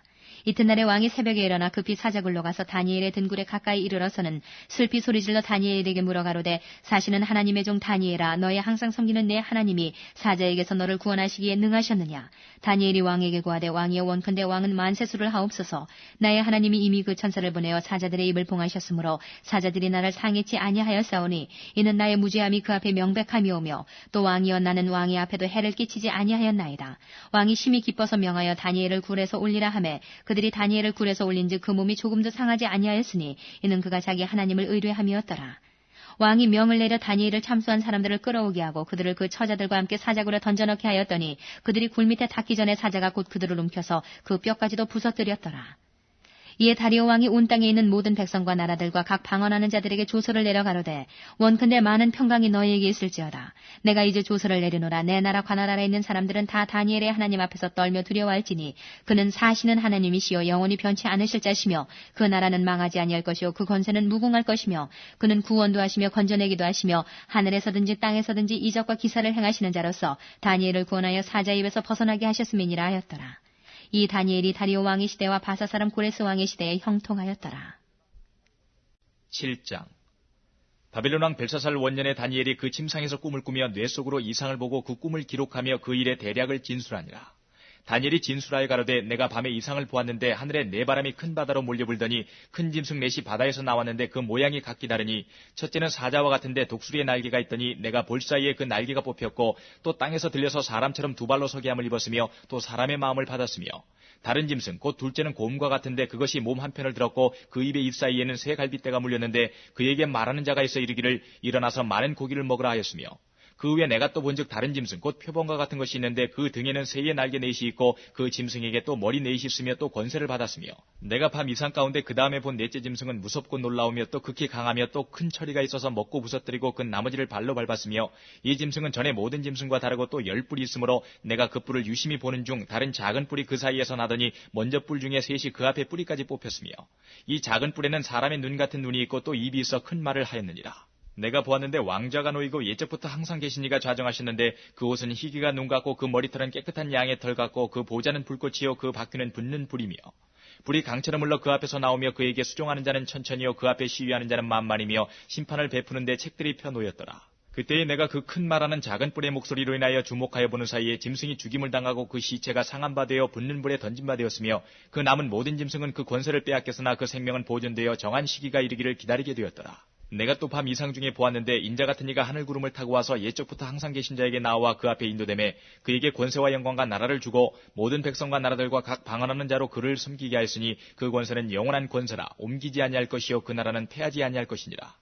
이튿날에 왕이 새벽에 일어나 급히 사자굴로 가서 다니엘의 등굴에 가까이 이르러서는 슬피 소리질러 다니엘에게 물어 가로되 사실은 하나님의 종 다니엘아, 너의 항상 섬기는 내 하나님이 사자에게서 너를 구원하시기에 능하셨느냐. 다니엘이 왕에게 구하되 왕이여 원컨대 왕은 만세수를 하옵소서. 나의 하나님이 이미 그 천사를 보내어 사자들의 입을 봉하셨으므로 사자들이 나를 상해치 아니하였사오니 이는 나의 무죄함이 그 앞에 명백함이오며, 또 왕이여 나는 왕의 앞에도 해를 끼치지 아니하였나이다. 왕이 심히 기뻐서 명하여 다니엘을 굴에서 올리라 하매 그들이 다니엘을 굴에서 올린즉 그 몸이 조금도 상하지 아니하였으니 이는 그가 자기 하나님을 의뢰함이었더라. 왕이 명을 내려 다니엘을 참수한 사람들을 끌어오게 하고 그들을 그 처자들과 함께 사자굴에 던져넣게 하였더니 그들이 굴 밑에 닿기 전에 사자가 곧 그들을 움켜서 그 뼈까지도 부서뜨렸더라. 이에 다리오 왕이 온 땅에 있는 모든 백성과 나라들과 각 방언하는 자들에게 조서를 내려 가로되 원컨대 많은 평강이 너희에게 있을지어다. 내가 이제 조서를 내리노라. 내 나라 관할 아래 있는 사람들은 다 다니엘의 하나님 앞에서 떨며 두려워할지니 그는 사시는 하나님이시요 영원히 변치 않으실 자시며 그 나라는 망하지 아니할 것이요 그 권세는 무궁할 것이며 그는 구원도 하시며 건져내기도 하시며 하늘에서든지 땅에서든지 이적과 기사를 행하시는 자로서 다니엘을 구원하여 사자 입에서 벗어나게 하셨음이니라 하였더라. 이 다니엘이 다리오 왕의 시대와 바사 사람 고레스 왕의 시대에 형통하였더라. 7장. 바벨론 왕 벨사살 원년에 다니엘이 그 침상에서 꿈을 꾸며 뇌 속으로 이상을 보고 그 꿈을 기록하며 그 일의 대략을 진술하니라. 다니엘이 진술하여 가로되 내가 밤에 이상을 보았는데 하늘에 네 바람이 큰 바다로 몰려불더니 큰 짐승 넷이 바다에서 나왔는데 그 모양이 각기 다르니 첫째는 사자와 같은데 독수리의 날개가 있더니 내가 볼 사이에 그 날개가 뽑혔고 또 땅에서 들려서 사람처럼 두 발로 서게 함을 입었으며 또 사람의 마음을 받았으며 다른 짐승 곧 둘째는 곰과 같은데 그것이 몸 한편을 들었고 그 입의 입 사이에는 새 갈빗대가 물렸는데 그에게 말하는 자가 있어 이르기를 일어나서 많은 고기를 먹으라 하였으며 그 후에 내가 또 본즉 다른 짐승 곧 표범과 같은 것이 있는데 그 등에는 새의 날개 넷이 있고 그 짐승에게 또 머리 넷이 있으며 또 권세를 받았으며 내가 밤 이상 가운데 그 다음에 본 넷째 짐승은 무섭고 놀라우며 또 극히 강하며 또 큰 처리가 있어서 먹고 부서뜨리고 그 나머지를 발로 밟았으며 이 짐승은 전에 모든 짐승과 다르고 또 10뿔이 있으므로 내가 그 뿔을 유심히 보는 중 다른 작은 뿔이 그 사이에서 나더니 먼저 뿔 중에 셋이 그 앞에 뿌리까지 뽑혔으며 이 작은 뿔에는 사람의 눈 같은 눈이 있고 또 입이 있어 큰 말을 하였느니라. 내가 보았는데 왕자가 놓이고 예적부터 항상 계신 이가 좌정하셨는데 그 옷은 희귀가 눈 같고 그 머리털은 깨끗한 양의 털 같고 그 보좌는 불꽃이요 그 바퀴는 붙는 불이며 불이 강처럼 흘러 그 앞에서 나오며 그에게 수종하는 자는 천천히요 그 앞에 시위하는 자는 만만이며 심판을 베푸는데 책들이 펴놓였더라. 그때에 내가 그 큰 말하는 작은 뿔의 목소리로 인하여 주목하여 보는 사이에 짐승이 죽임을 당하고 그 시체가 상한 바 되어 붙는 불에 던진 바 되었으며 그 남은 모든 짐승은 그 권세를 빼앗겼으나 그 생명은 보존되어 정한 시기가 이르기를 기다리게 되었더라. 내가 또 밤 이상 중에 보았는데 인자 같은 이가 하늘 구름을 타고 와서 옛적부터 항상 계신 자에게 나와 그 앞에 인도되매 그에게 권세와 영광과 나라를 주고 모든 백성과 나라들과 각 방언하는 자로 그를 섬기게 하였으니 그 권세는 영원한 권세라 옮기지 아니할 것이요 그 나라는 패하지 아니할 것이니라.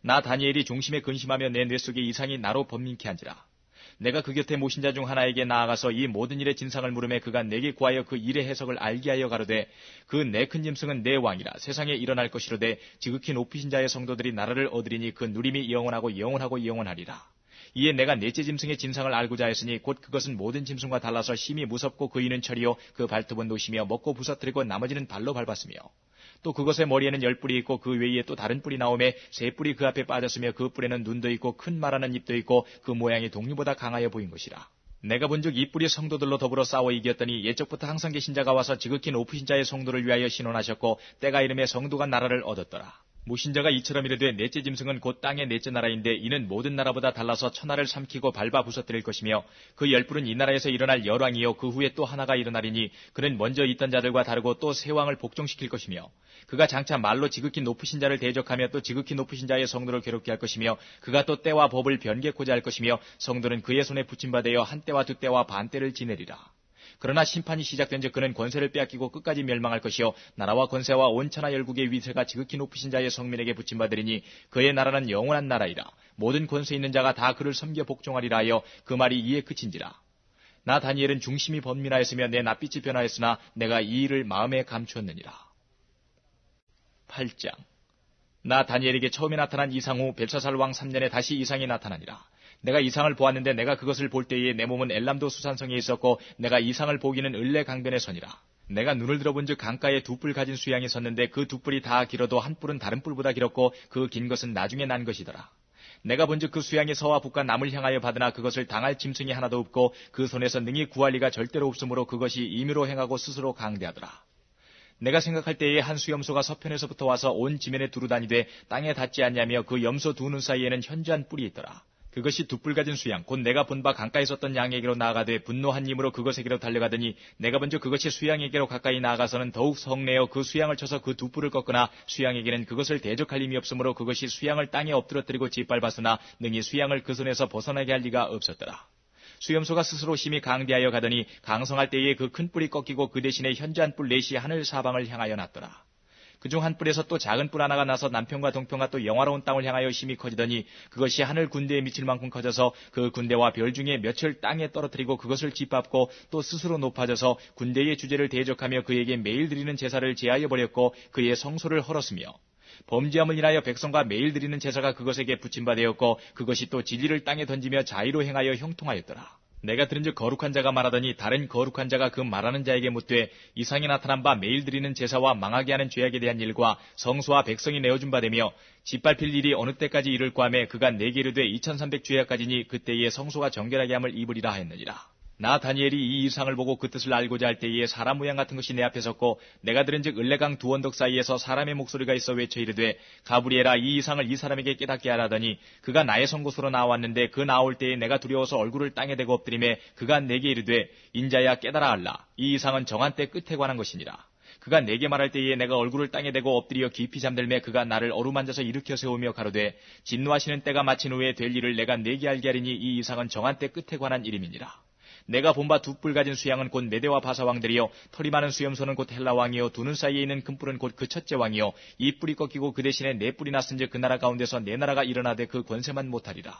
나 다니엘이 중심에 근심하며 내 뇌 속에 이상이 나로 번민케 한지라. 내가 그 곁에 모신 자 중 하나에게 나아가서 이 모든 일의 진상을 물으매 그가 내게 구하여 그 일의 해석을 알게 하여 가로되 그 내 큰 짐승은 내 왕이라 세상에 일어날 것이로되 지극히 높이신 자의 성도들이 나라를 얻으리니 그 누림이 영원하고 영원하고 영원하리라. 이에 내가 넷째 짐승의 진상을 알고자 했으니 곧 그것은 모든 짐승과 달라서 심히 무섭고 그 이는 철이요 그 발톱은 노시며 먹고 부서뜨리고 나머지는 발로 밟았으며 또 그것의 머리에는 10뿔이 있고 그 외에 또 다른 뿔이 나오매 세 뿔이 그 앞에 빠졌으며 그 뿔에는 눈도 있고 큰 말하는 입도 있고 그 모양이 동류보다 강하여 보인 것이라. 내가 본즉 이 뿔이 성도들로 더불어 싸워 이겼더니 옛적부터 항상 계신 자가 와서 지극히 높으신 자의 성도를 위하여 신원하셨고 때가 이름에 성도가 나라를 얻었더라. 모신자가 이처럼 이르되 넷째 짐승은 곧 땅의 넷째 나라인데 이는 모든 나라보다 달라서 천하를 삼키고 밟아 부서뜨릴 것이며 그 10뿔은 이 나라에서 일어날 열왕이요 그 후에 또 하나가 일어나리니 그는 먼저 있던 자들과 다르고 또 새 왕을 복종시킬 것이며 그가 장차 말로 지극히 높으신 자를 대적하며 또 지극히 높으신 자의 성도를 괴롭게 할 것이며 그가 또 때와 법을 변개코자 할 것이며 성도는 그의 손에 붙임바되어 한 때와 두 때와 반 때를 지내리라. 그러나 심판이 시작된즉 그는 권세를 빼앗기고 끝까지 멸망할 것이요 나라와 권세와 온 천하 열국의 위세가 지극히 높으신 자의 성민에게 붙임받으리니 그의 나라는 영원한 나라이라. 모든 권세 있는 자가 다 그를 섬겨 복종하리라 하여 그 말이 이에 그친지라. 나 다니엘은 중심이 번민하였으며 내 낯빛이 변하였으나 내가 이 일을 마음에 감추었느니라. 8장. 나 다니엘에게 처음에 나타난 이상 후 벨사살 왕 3년에 다시 이상이 나타나니라. 내가 이상을 보았는데 내가 그것을 볼 때에 내 몸은 엘람도 수산성에 있었고 내가 이상을 보기는 을레 강변에 서니라. 내가 눈을 들어본즉 강가에 두 뿔 가진 수양이 섰는데 그 두 뿔이 다 길어도 한 뿔은 다른 뿔보다 길었고 그 긴 것은 나중에 난 것이더라. 내가 본즉 그 수양이 서와 북과 남을 향하여 받으나 그것을 당할 짐승이 하나도 없고 그 손에서 능히 구할 리가 절대로 없으므로 그것이 임의로 행하고 스스로 강대하더라. 내가 생각할 때에 한 수염소가 서편에서부터 와서 온 지면에 두루다니되 땅에 닿지 않냐며 그 염소 두 눈 사이에는 현저한 뿔이 있더라. 그것이 두 뿔 가진 수양 곧 내가 본 바 강가에 섰던 양에게로 나아가되 분노한 힘으로 그것에게로 달려가더니 내가 먼저 그것이 수양에게로 가까이 나아가서는 더욱 성내어 그 수양을 쳐서 그 두 뿔을 꺾으나 수양에게는 그것을 대적할 힘이 없으므로 그것이 수양을 땅에 엎드러뜨리고 짓밟았으나 능히 수양을 그 손에서 벗어나게 할 리가 없었더라. 수염소가 스스로 심히 강대하여 가더니 강성할 때에 그 큰 뿔이 꺾이고 그 대신에 현저한 뿔 넷이 하늘 사방을 향하여 났더라. 그중 한 뿔에서 또 작은 뿔 하나가 나서 남편과 동편과 또 영화로운 땅을 향하여 심히 커지더니 그것이 하늘 군대에 미칠 만큼 커져서 그 군대와 별 중에 몇을 땅에 떨어뜨리고 그것을 짓밟고 또 스스로 높아져서 군대의 주제를 대적하며 그에게 매일 드리는 제사를 제하여 버렸고 그의 성소를 헐었으며 범죄함을 인하여 백성과 매일 드리는 제사가 그것에게 붙임바되었고 그것이 또 진리를 땅에 던지며 자의로 행하여 형통하였더라. 내가 들은즉 거룩한 자가 말하더니 다른 거룩한 자가 그 말하는 자에게 묻되 이상이 나타난 바 매일 드리는 제사와 망하게 하는 죄악에 대한 일과 성소와 백성이 내어준 바 되며 짓밟힐 일이 어느 때까지 이를까 하매 그가 내게 이르되 2300 죄악까지니 그때에 성소가 정결하게 함을 입으리라 하였느니라. 나 다니엘이 이 이상을 보고 그 뜻을 알고자 할 때에 사람 모양 같은 것이 내 앞에 섰고 내가 들은즉 을레강 두 언덕 사이에서 사람의 목소리가 있어 외쳐 이르되 가브리엘아 이 이상을 이 사람에게 깨닫게 하라더니 그가 나의 선곳으로 나왔는데 그 나올 때에 내가 두려워서 얼굴을 땅에 대고 엎드리매 그가 내게 이르되 인자야 깨달아 알라 이 이상은 정한 때 끝에 관한 것이니라. 그가 내게 말할 때에 내가 얼굴을 땅에 대고 엎드려 깊이 잠들매 그가 나를 어루만져서 일으켜 세우며 가로되 진노하시는 때가 마친 후에 될 일을 내가 내게 알게 하리니 이 이상은 정한 때 끝에 관한 이름이니라. 내가 본바 두 뿔 가진 수양은 곧 메대와 바사 왕들이요 털이 많은 수염소는 곧 헬라 왕이요 두 눈 사이에 있는 큰 뿔은 곧 그 첫째 왕이요 이 뿔이 꺾이고 그 대신에 네 뿔이 났은즉 그 나라 가운데서 네 나라가 일어나되 그 권세만 못하리라.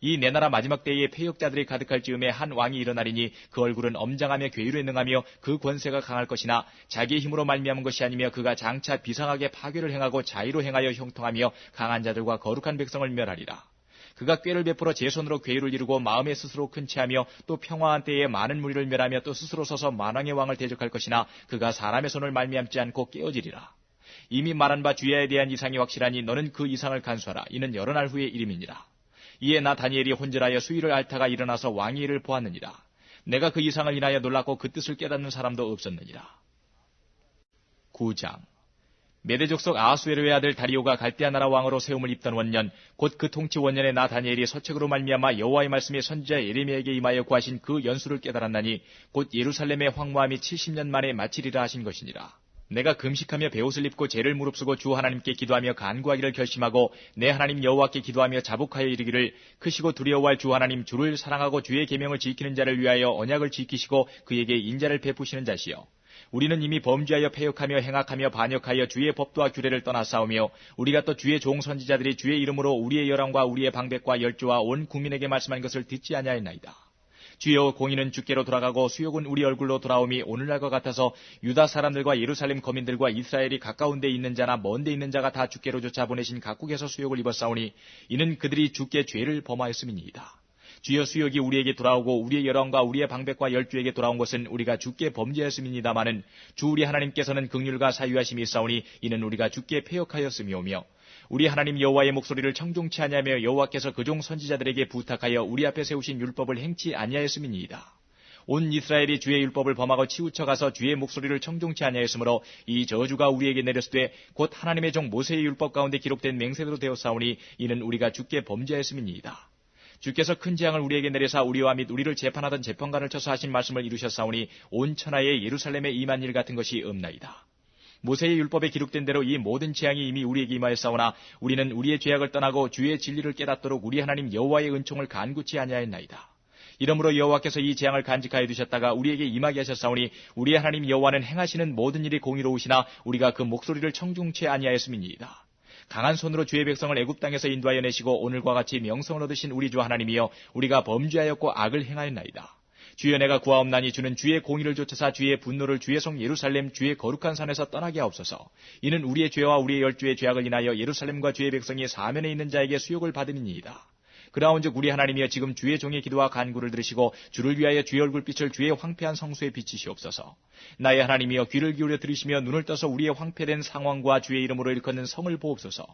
이 내 나라 마지막 때에 패역자들이 가득할 즈음에 한 왕이 일어나리니 그 얼굴은 엄장하며 괴율에 능하며 그 권세가 강할 것이나 자기의 힘으로 말미암은 것이 아니며 그가 장차 비상하게 파괴를 행하고 자의로 행하여 형통하며 강한 자들과 거룩한 백성을 멸하리라. 그가 꾀를 베풀어 제 손으로 괴율을 이루고 마음에 스스로 큰 체하며 또 평화한 때에 많은 무리를 멸하며 또 스스로 서서 만왕의 왕을 대적할 것이나 그가 사람의 손을 말미암지 않고 깨어지리라. 이미 말한 바 주야에 대한 이상이 확실하니 너는 그 이상을 간수하라. 이는 여러 날 후의 일임이니라. 이에 나 다니엘이 혼절하여 수위를 앓다가 일어나서 왕의 일을 보았느니라. 내가 그 이상을 인하여 놀랐고 그 뜻을 깨닫는 사람도 없었느니라. 9장. 메대 족속 아하수에르의 아들 다리오가 갈대아 나라 왕으로 세움을 입던 원년, 곧 그 통치 원년에 나 다니엘이 서책으로 말미암아 여호와의 말씀이 선지자 예레미야에게 임하여 구하신 그 연수를 깨달았나니 곧 예루살렘의 황무함이 70년 만에 마치리라 하신 것이니라. 내가 금식하며 베옷을 입고 죄를 무릅쓰고 주 하나님께 기도하며 간구하기를 결심하고 내 하나님 여호와께 기도하며 자복하여 이르기를 크시고 두려워할 주 하나님 주를 사랑하고 주의 계명을 지키는 자를 위하여 언약을 지키시고 그에게 인자를 베푸시는 자시여. 우리는 이미 범죄하여 패역하며 행악하며 반역하여 주의 법도와 규례를 떠나싸우며 우리가 또 주의 종 선지자들이 주의 이름으로 우리의 열왕과 우리의 방백과 열조와 온 국민에게 말씀한 것을 듣지 아니하였나이다. 주여 공의는 주께로 돌아가고 수욕은 우리 얼굴로 돌아옴이 오늘날과 같아서 유다 사람들과 예루살렘 거민들과 이스라엘이 가까운 데 있는 자나 먼 데 있는 자가 다 주께로 쫓아 보내신 각국에서 수욕을 입었사오니 이는 그들이 주께 죄를 범하였음이니이다. 주여 수욕이 우리에게 돌아오고 우리의 열왕과 우리의 방백과 열주에게 돌아온 것은 우리가 주께 범죄했음이니다마는 주 우리 하나님께서는 긍휼과 사유하심이 있사오니 이는 우리가 주께 패역하였음이오며 우리 하나님 여호와의 목소리를 청종치 아니하며 여호와께서 그종 선지자들에게 부탁하여 우리 앞에 세우신 율법을 행치 아니하였음이니이다. 온 이스라엘이 주의 율법을 범하고 치우쳐가서 주의 목소리를 청종치 아니하였으므로 이 저주가 우리에게 내렸으되 곧 하나님의 종 모세의 율법 가운데 기록된 맹세대로 되었사오니 이는 우리가 주께 범죄했음이니이다. 주께서 큰 재앙을 우리에게 내려사 우리와 및 우리를 재판하던 재판관을 쳐서 하신 말씀을 이루셨사오니 온 천하에 예루살렘에 임한 일 같은 것이 없나이다. 모세의 율법에 기록된 대로 이 모든 재앙이 이미 우리에게 임하였사오나 우리는 우리의 죄악을 떠나고 주의 진리를 깨닫도록 우리 하나님 여호와의 은총을 간구치 아니하였나이다. 이러므로 여호와께서 이 재앙을 간직하여 두셨다가 우리에게 임하게 하셨사오니 우리 하나님 여호와는 행하시는 모든 일이 공의로우시나 우리가 그 목소리를 청중치 아니하였음이니이다. 강한 손으로 주의 백성을 애굽 땅에서 인도하여 내시고 오늘과 같이 명성을 얻으신 우리 주 하나님이여 우리가 범죄하였고 악을 행하였나이다. 주여 내가 구하옵나니 주는 주의 공의를 좇으사 주의 분노를 주의 성 예루살렘 주의 거룩한 산에서 떠나게 하옵소서. 이는 우리의 죄와 우리의 열주의 죄악을 인하여 예루살렘과 주의 백성이 사면에 있는 자에게 수욕을 받음이니이다. 그라온즉 우리 하나님이여 지금 주의 종의 기도와 간구를 들으시고 주를 위하여 주의 얼굴빛을 주의 황폐한 성소에 비치시옵소서. 나의 하나님이여 귀를 기울여 들으시며 눈을 떠서 우리의 황폐된 상황과 주의 이름으로 일컫는 성을 보옵소서.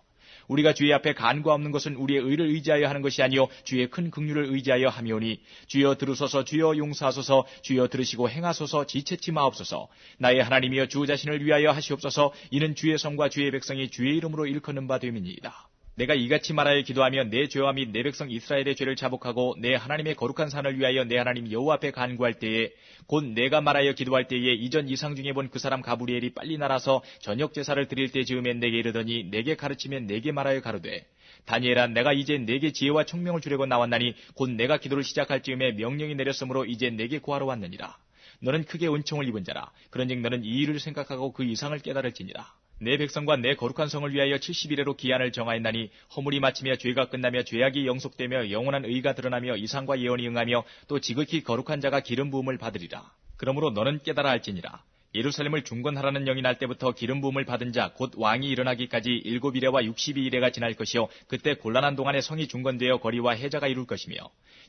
우리가 주의 앞에 간구 없는 것은 우리의 의를 의지하여 하는 것이 아니요 주의 큰 긍휼을 의지하여 함이오니 주여 들으소서 주여 용서하소서 주여 들으시고 행하소서 지체치 마옵소서. 나의 하나님이여 주 자신을 위하여 하시옵소서. 이는 주의 성과 주의 백성이 주의 이름으로 일컫는 바 됨이니이다. 내가 이같이 말하여 기도하며 내 죄와 및 내 백성 이스라엘의 죄를 자복하고 내 하나님의 거룩한 산을 위하여 내 하나님 여호와 앞에 간구할 때에 곧 내가 말하여 기도할 때에 이전 이상 중에 본 그 사람 가브리엘이 빨리 날아서 저녁 제사를 드릴 때 즈음에 내게 이르더니 내게 가르치며 내게 말하여 가로되 다니엘아 내가 이제 내게 지혜와 총명을 주려고 나왔나니 곧 내가 기도를 시작할 즈음에 명령이 내렸으므로 이제 내게 구하러 왔느니라. 너는 크게 은총을 입은 자라. 그런즉 너는 이 일을 생각하고 그 이상을 깨달을지니라. 내 백성과 내 거룩한 성을 위하여 70일에로 기한을 정하였나니 허물이 마치며 죄가 끝나며 죄악이 영속되며 영원한 의가 드러나며 이상과 예언이 응하며 또 지극히 거룩한 자가 기름 부음을 받으리라. 그러므로 너는 깨달아 할지니라. 예루살렘을 중건하라는 영이 날 때부터 기름 부음을 받은 자 곧 왕이 일어나기까지 7일에와 62일에가 지날 것이요 그때 곤란한 동안에 성이 중건되어 거리와 해자가 이룰 것이며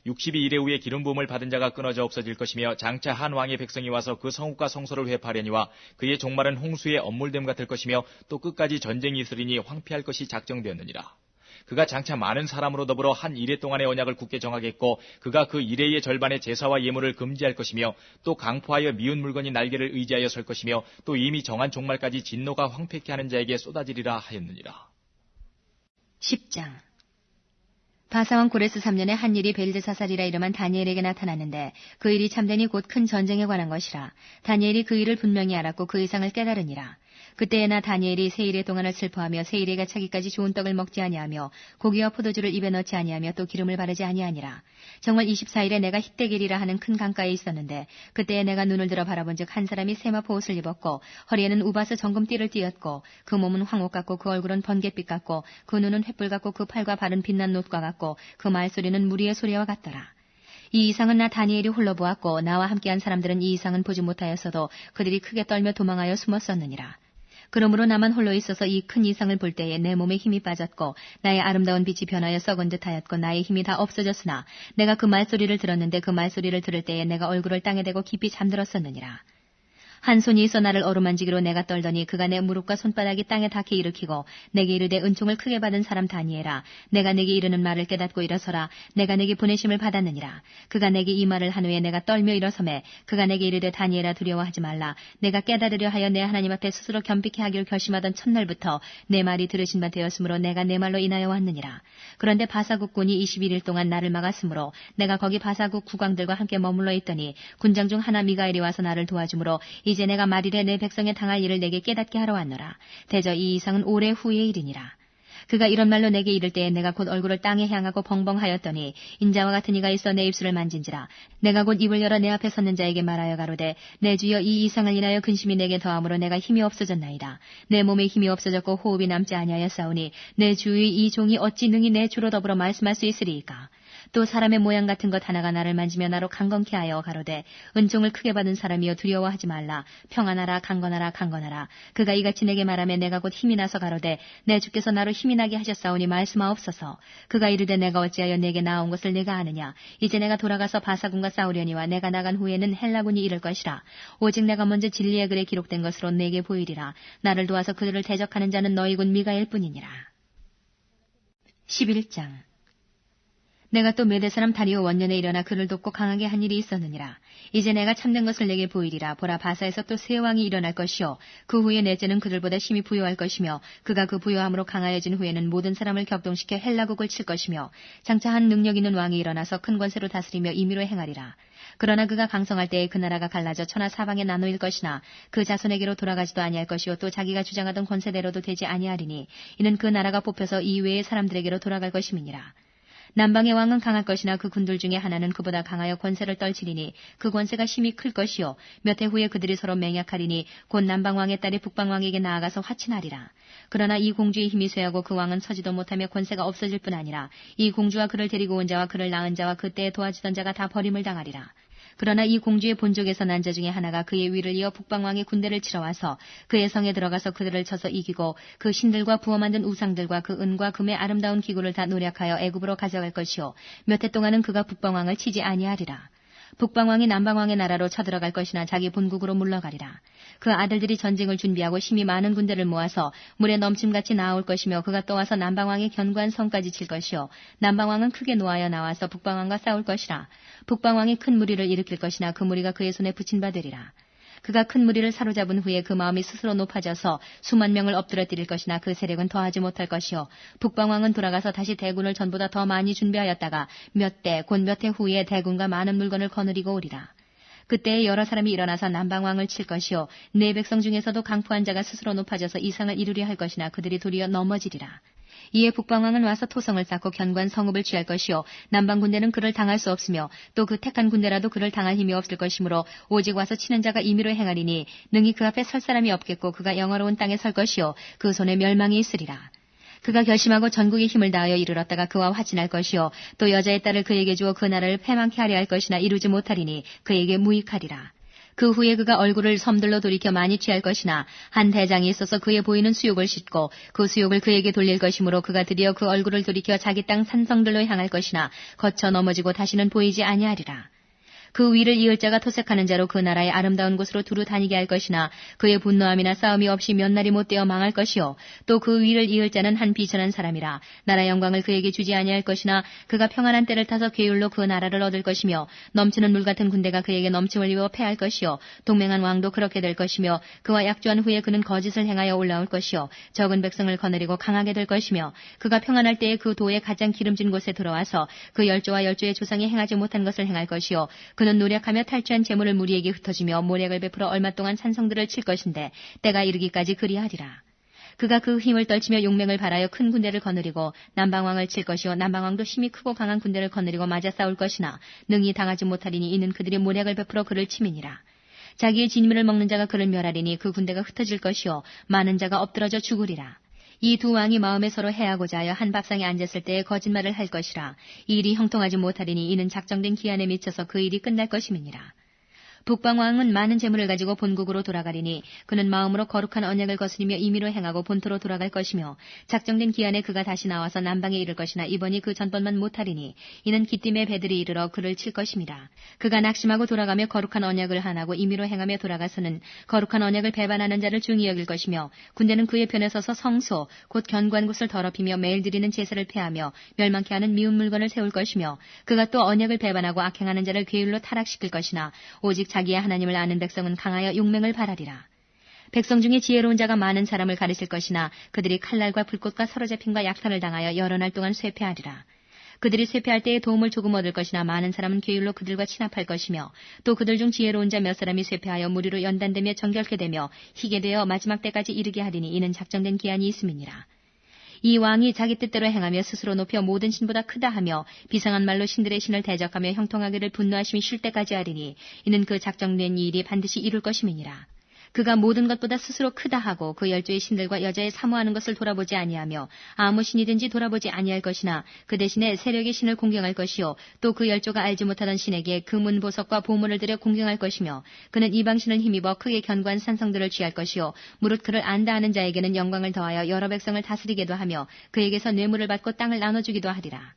62일에 후에 기름 부음을 받은 자가 끊어져 없어질 것이며 장차 한 왕의 백성이 와서 그 성읍과 성소를 회파하려니와 그의 종말은 홍수의 엄물됨 같을 것이며 또 끝까지 전쟁이 있으리니 황폐할 것이 작정되었느니라. 그가 장차 많은 사람으로 더불어 한 이레 동안의 언약을 굳게 정하겠고 그가 그 이레의 절반의 제사와 예물을 금지할 것이며 또 강포하여 미운 물건이 날개를 의지하여 설 것이며 또 이미 정한 종말까지 진노가 황폐케 하는 자에게 쏟아지리라 하였느니라. 10장. 바사왕 고레스 3년에 한 일이 벨드사살이라 이름한 다니엘에게 나타났는데 그 일이 참되니 곧 큰 전쟁에 관한 것이라. 다니엘이 그 일을 분명히 알았고 그 이상을 깨달으니라. 그때에나 다니엘이 세 일의 동안을 슬퍼하며 세 일에가 차기까지 좋은 떡을 먹지 아니하며 고기와 포도주를 입에 넣지 아니하며 또 기름을 바르지 아니하니라. 정월 24일에 내가 힛데겔이라 하는 큰 강가에 있었는데 그때에 내가 눈을 들어 바라본즉 한 사람이 세마포 옷을 입었고 허리에는 우바스 정금띠를 띠었고 그 몸은 황옥 같고 그 얼굴은 번갯빛 같고 그 눈은 횃불 같고 그 팔과 발은 빛난 놋과 같고 그 말소리는 무리의 소리와 같더라. 이 이상은 나 다니엘이 홀로 보았고 나와 함께한 사람들은 이 이상은 보지 못하였어도 그들이 크게 떨며 도망하여 숨었었느니라. 그러므로 나만 홀로 있어서 이 큰 이상을 볼 때에 내 몸에 힘이 빠졌고 나의 아름다운 빛이 변하여 썩은 듯하였고 나의 힘이 다 없어졌으나 내가 그 말소리를 들었는데 그 말소리를 들을 때에 내가 얼굴을 땅에 대고 깊이 잠들었었느니라. 한 손이 있어 나를 어루만지기로 내가 떨더니 그가 내 무릎과 손바닥이 땅에 닿게 일으키고 내게 이르되 은총을 크게 받은 사람 다니엘아 내가 내게 이르는 말을 깨닫고 일어서라 내가 내게 보내심을 받았느니라. 그가 내게 이 말을 한 후에 내가 떨며 일어서매 그가 내게 이르되 다니엘아 두려워하지 말라. 내가 깨달으려 하여 내 하나님 앞에 스스로 겸비케 하기를 결심하던 첫날부터 내 말이 들으신 바 되었으므로 내가 내 말로 인하여 왔느니라. 그런데 바사국군이 21일 동안 나를 막았으므로 내가 거기 바사국 국왕들과 함께 머물러 있더니 군장 중 하나 미가엘이 와서 나를 도와주므로 이제 내가 말일에 내 백성에 당할 일을 내게 깨닫게 하러 왔노라. 대저 이 이상은 오래 후의 일이니라. 그가 이런 말로 내게 이를 때에 내가 곧 얼굴을 땅에 향하고 벙벙하였더니 인자와 같은 이가 있어 내 입술을 만진지라. 내가 곧 입을 열어 내 앞에 섰는 자에게 말하여 가로되 내 주여 이 이상을 인하여 근심이 내게 더함으로 내가 힘이 없어졌나이다. 내 몸에 힘이 없어졌고 호흡이 남지 아니하였사오니 내 주의 이 종이 어찌 능히 내 주로 더불어 말씀할 수 있으리이까. 또 사람의 모양 같은 것 하나가 나를 만지며 나로 강건케 하여 가로되 은총을 크게 받은 사람이여 두려워하지 말라. 평안하라 강건하라 강건하라. 그가 이같이 내게 말하며 내가 곧 힘이 나서 가로되 내 주께서 나로 힘이 나게 하셨사오니 말씀하옵소서. 그가 이르되 내가 어찌하여 내게 나온 것을 내가 아느냐. 이제 내가 돌아가서 바사군과 싸우려니와 내가 나간 후에는 헬라군이 이를 것이라. 오직 내가 먼저 진리의 글에 기록된 것으로 내게 보이리라. 나를 도와서 그들을 대적하는 자는 너희 군 미가엘 뿐이니라. 11장 내가 또 메대 사람 다리오 원년에 일어나 그를 돕고 강하게 한 일이 있었느니라. 이제 내가 참된 것을 내게 보이리라. 보라 바사에서 또 새 왕이 일어날 것이요 그 후에 넷째는 그들보다 심히 부요할 것이며 그가 그 부요함으로 강하여진 후에는 모든 사람을 격동시켜 헬라국을 칠 것이며 장차 한 능력 있는 왕이 일어나서 큰 권세로 다스리며 임의로 행하리라. 그러나 그가 강성할 때에 그 나라가 갈라져 천하 사방에 나누일 것이나 그 자손에게로 돌아가지도 아니할 것이요 또 자기가 주장하던 권세대로도 되지 아니하리니 이는 그 나라가 뽑혀서 이외의 사람들에게로 돌아갈 것임이니라. 남방의 왕은 강할 것이나 그 군들 중에 하나는 그보다 강하여 권세를 떨치리니 그 권세가 심히 클 것이요 몇 해 후에 그들이 서로 맹약하리니 곧 남방왕의 딸이 북방왕에게 나아가서 화친하리라. 그러나 이 공주의 힘이 쇠하고 그 왕은 서지도 못하며 권세가 없어질 뿐 아니라 이 공주와 그를 데리고 온 자와 그를 낳은 자와 그때에 도와주던 자가 다 버림을 당하리라. 그러나 이 공주의 본족에서 난 자 중에 하나가 그의 위를 이어 북방왕의 군대를 치러 와서 그의 성에 들어가서 그들을 쳐서 이기고 그 신들과 부어 만든 우상들과 그 은과 금의 아름다운 기구를 다 노력하여 애굽으로 가져갈 것이요 몇 해 동안은 그가 북방왕을 치지 아니하리라. 북방왕이 남방왕의 나라로 쳐들어갈 것이나 자기 본국으로 물러가리라. 그 아들들이 전쟁을 준비하고 심히 많은 군대를 모아서 물에 넘침같이 나아올 것이며 그가 또 와서 남방왕의 견고한 성까지 칠 것이요 남방왕은 크게 노하여 나와서 북방왕과 싸울 것이라. 북방왕이 큰 무리를 일으킬 것이나 그 무리가 그의 손에 붙인 바 되리라. 그가 큰 무리를 사로잡은 후에 그 마음이 스스로 높아져서 수만 명을 엎드러뜨릴 것이나 그 세력은 더하지 못할 것이요 북방왕은 돌아가서 다시 대군을 전보다 더 많이 준비하였다가 몇 대 곧 몇 해 후에 대군과 많은 물건을 거느리고 오리라. 그때에 여러 사람이 일어나서 남방왕을 칠 것이요 내 백성 중에서도 강포한 자가 스스로 높아져서 이상을 이루려 할 것이나 그들이 도리어 넘어지리라. 이에 북방왕은 와서 토성을 쌓고 견고한 성읍을 취할 것이요 남방 군대는 그를 당할 수 없으며 또 그 택한 군대라도 그를 당할 힘이 없을 것이므로 오직 와서 치는 자가 임의로 행하리니 능히 그 앞에 설 사람이 없겠고 그가 영화로운 땅에 설 것이요 그 손에 멸망이 있으리라. 그가 결심하고 전국의 힘을 다하여 이르렀다가 그와 화친할 것이요 또 여자의 딸을 그에게 주어 그 나라를 패망케 하려 할 것이나 이루지 못하리니 그에게 무익하리라. 그 후에 그가 얼굴을 섬들로 돌이켜 많이 취할 것이나 한 대장이 있어서 그의 보이는 수욕을 싣고 그 수욕을 그에게 돌릴 것이므로 그가 드디어 그 얼굴을 돌이켜 자기 땅 산성들로 향할 것이나 거쳐 넘어지고 다시는 보이지 아니하리라. 그 위를 이을 자가 토색하는 자로 그 나라의 아름다운 곳으로 두루 다니게 할 것이나 그의 분노함이나 싸움이 없이 몇 날이 못되어 망할 것이요 또 그 위를 이을 자는 한 비천한 사람이라. 나라 영광을 그에게 주지 아니할 것이나 그가 평안한 때를 타서 괴율로 그 나라를 얻을 것이며 넘치는 물 같은 군대가 그에게 넘침을 입어 패할 것이요 동맹한 왕도 그렇게 될 것이며 그와 약조한 후에 그는 거짓을 행하여 올라올 것이요 적은 백성을 거느리고 강하게 될 것이며 그가 평안할 때에 그 도의 가장 기름진 곳에 들어와서 그 열조와 열조의 조상이 행하지 못한 것을 행할 것이요 그는 노력하며 탈취한 재물을 무리에게 흩어주며 모략을 베풀어 얼마 동안 산성들을 칠 것인데 때가 이르기까지 그리하리라. 그가 그 힘을 떨치며 용맹을 발하여 큰 군대를 거느리고 남방왕을 칠 것이요 남방왕도 힘이 크고 강한 군대를 거느리고 맞아 싸울 것이나 능히 당하지 못하리니 이는 그들이 모략을 베풀어 그를 침이니라. 자기의 진미를 먹는 자가 그를 멸하리니 그 군대가 흩어질 것이요 많은 자가 엎드러져 죽으리라. 이 두 왕이 마음에 서로 해하고자 하여 한 밥상에 앉았을 때에 거짓말을 할 것이라. 이 일이 형통하지 못하리니 이는 작정된 기한에 미쳐서 그 일이 끝날 것임이니라. 북방왕은 많은 재물을 가지고 본국으로 돌아가리니 그는 마음으로 거룩한 언약을 거스리며 임의로 행하고 본토로 돌아갈 것이며 작정된 기한에 그가 다시 나와서 남방에 이를 것이나 이번이 그 전번만 못하리니 이는 기띔의 배들이 이르러 그를 칠 것임이라. 그가 낙심하고 돌아가며 거룩한 언약을 한하고 임의로 행하며 돌아가서는 거룩한 언약을 배반하는 자를 중히 여길 것이며 군대는 그의 편에 서서 성소 곧 견관곳을 더럽히며 매일 드리는 제사를 폐하며 멸망케 하는 미운 물건을 세울 것이며 그가 또 언약을 배반하고 악행하는 자를 괴율로 타락시킬 것이나 오직 자기의 하나님을 아는 백성은 강하여 용맹을 발하리라. 백성 중에 지혜로운 자가 많은 사람을 가르칠 것이나 그들이 칼날과 불꽃과 사로잡힘과 약탈을 당하여 여러 날 동안 쇠폐하리라. 그들이 쇠폐할 때에 도움을 조금 얻을 것이나 많은 사람은 괴율로 그들과 친합할 것이며 또 그들 중 지혜로운 자 몇 사람이 쇠폐하여 무리로 연단되며 정결케 되며 희게 되어 마지막 때까지 이르게 하리니 이는 작정된 기한이 있음이니라. 이 왕이 자기 뜻대로 행하며 스스로 높여 모든 신보다 크다 하며 비상한 말로 신들의 신을 대적하며 형통하기를 분노하심이 쉴 때까지 하리니 이는 그 작정된 일이 반드시 이룰 것임이니라. 그가 모든 것보다 스스로 크다 하고 그 열조의 신들과 여자의 사모하는 것을 돌아보지 아니하며 아무 신이든지 돌아보지 아니할 것이나 그 대신에 세력의 신을 공경할 것이요 또 그 열조가 알지 못하던 신에게 금은 보석과 보물을 들여 공경할 것이며 그는 이방 신을 힘입어 크게 견고한 산성들을 취할 것이요 무릇 그를 안다 하는 자에게는 영광을 더하여 여러 백성을 다스리게도 하며 그에게서 뇌물을 받고 땅을 나눠주기도 하리라.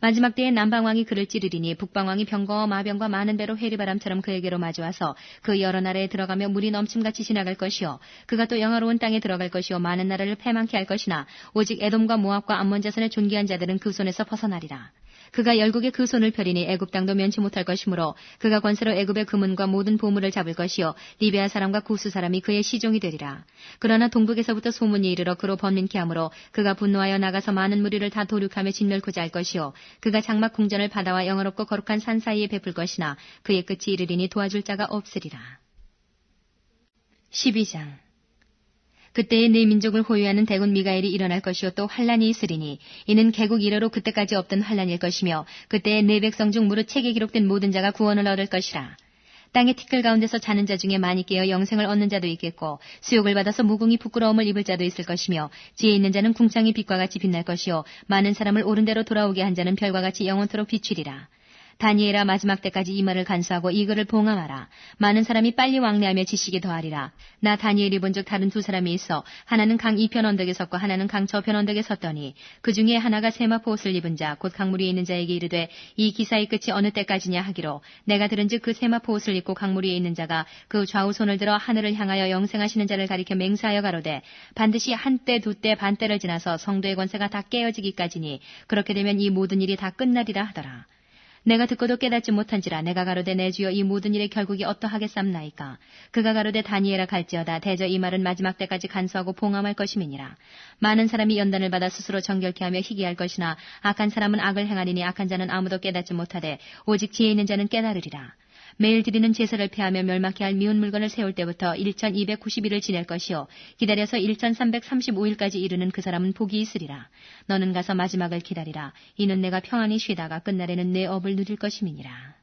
마지막 때에 남방왕이 그를 찌르리니 북방왕이 병거와 마병과 많은 배로 회리바람처럼 그에게로 마주와서 그 여러 나라에 들어가며 물이 넘침같이 지나갈 것이요 그가 또 영화로운 땅에 들어갈 것이요 많은 나라를 패망케 할 것이나 오직 에돔과 모압과 암몬 자손의 존귀한 자들은 그 손에서 벗어나리라. 그가 열국에 그 손을 펴리니 애굽 땅도 면치 못할 것이므로 그가 권세로 애굽의 금은과 모든 보물을 잡을 것이요 리베아 사람과 구스 사람이 그의 시종이 되리라. 그러나 동북에서부터 소문이 이르러 그로 번민케 하므로 그가 분노하여 나가서 많은 무리를 다 도륙하며 진멸코자 할 것이요 그가 장막 궁전을 바다와 영화롭고 거룩한 산 사이에 베풀 것이나 그의 끝이 이르리니 도와줄 자가 없으리라. 12장 그때에 네 민족을 호위하는 대군 미가엘이 일어날 것이요 또 환란이 있으리니 이는 개국 이래로 그때까지 없던 환란일 것이며 그때에 네 백성 중 무릇 책에 기록된 모든 자가 구원을 얻을 것이라. 땅의 티끌 가운데서 자는 자 중에 많이 깨어 영생을 얻는 자도 있겠고 수욕을 받아서 무궁히 부끄러움을 입을 자도 있을 것이며 지혜 있는 자는 궁창이 빛과 같이 빛날 것이요 많은 사람을 옳은 대로 돌아오게 한 자는 별과 같이 영원토록 비추리라. 다니엘아 마지막 때까지 이 말을 간수하고 이 글을 봉함하라. 많은 사람이 빨리 왕래하며 지식이 더하리라. 나 다니엘이 본즉 다른 두 사람이 있어 하나는 강 이편 언덕에 섰고 하나는 강 저편 언덕에 섰더니 그 중에 하나가 세마포 옷을 입은 자 곧 강물 위에 있는 자에게 이르되 이 기사의 끝이 어느 때까지냐 하기로 내가 들은즉 그 세마포 옷을 입고 강물 위에 있는 자가 그 좌우 손을 들어 하늘을 향하여 영생하시는 자를 가리켜 맹세하여 가로되 반드시 한때 두때 반때를 지나서 성도의 권세가 다 깨어지기까지니 그렇게 되면 이 모든 일이 다 끝나리라 하더라. 내가 듣고도 깨닫지 못한지라 내가 가로되 내 주여 이 모든 일의 결국이 어떠하겠삼나이까. 그가 가로되 다니엘아 갈지어다 대저 이 말은 마지막 때까지 간수하고 봉함할 것임이니라. 많은 사람이 연단을 받아 스스로 정결케 하며 희귀할 것이나 악한 사람은 악을 행하리니 악한 자는 아무도 깨닫지 못하되 오직 지혜 있는 자는 깨달으리라. 매일 드리는 제사를 폐하며 멸망케 할 미운 물건을 세울 때부터 1290일을 지낼 것이요 기다려서 1335일까지 이르는 그 사람은 복이 있으리라. 너는 가서 마지막을 기다리라. 이는 내가 평안히 쉬다가 끝날에는 내 업을 누릴 것임이니라.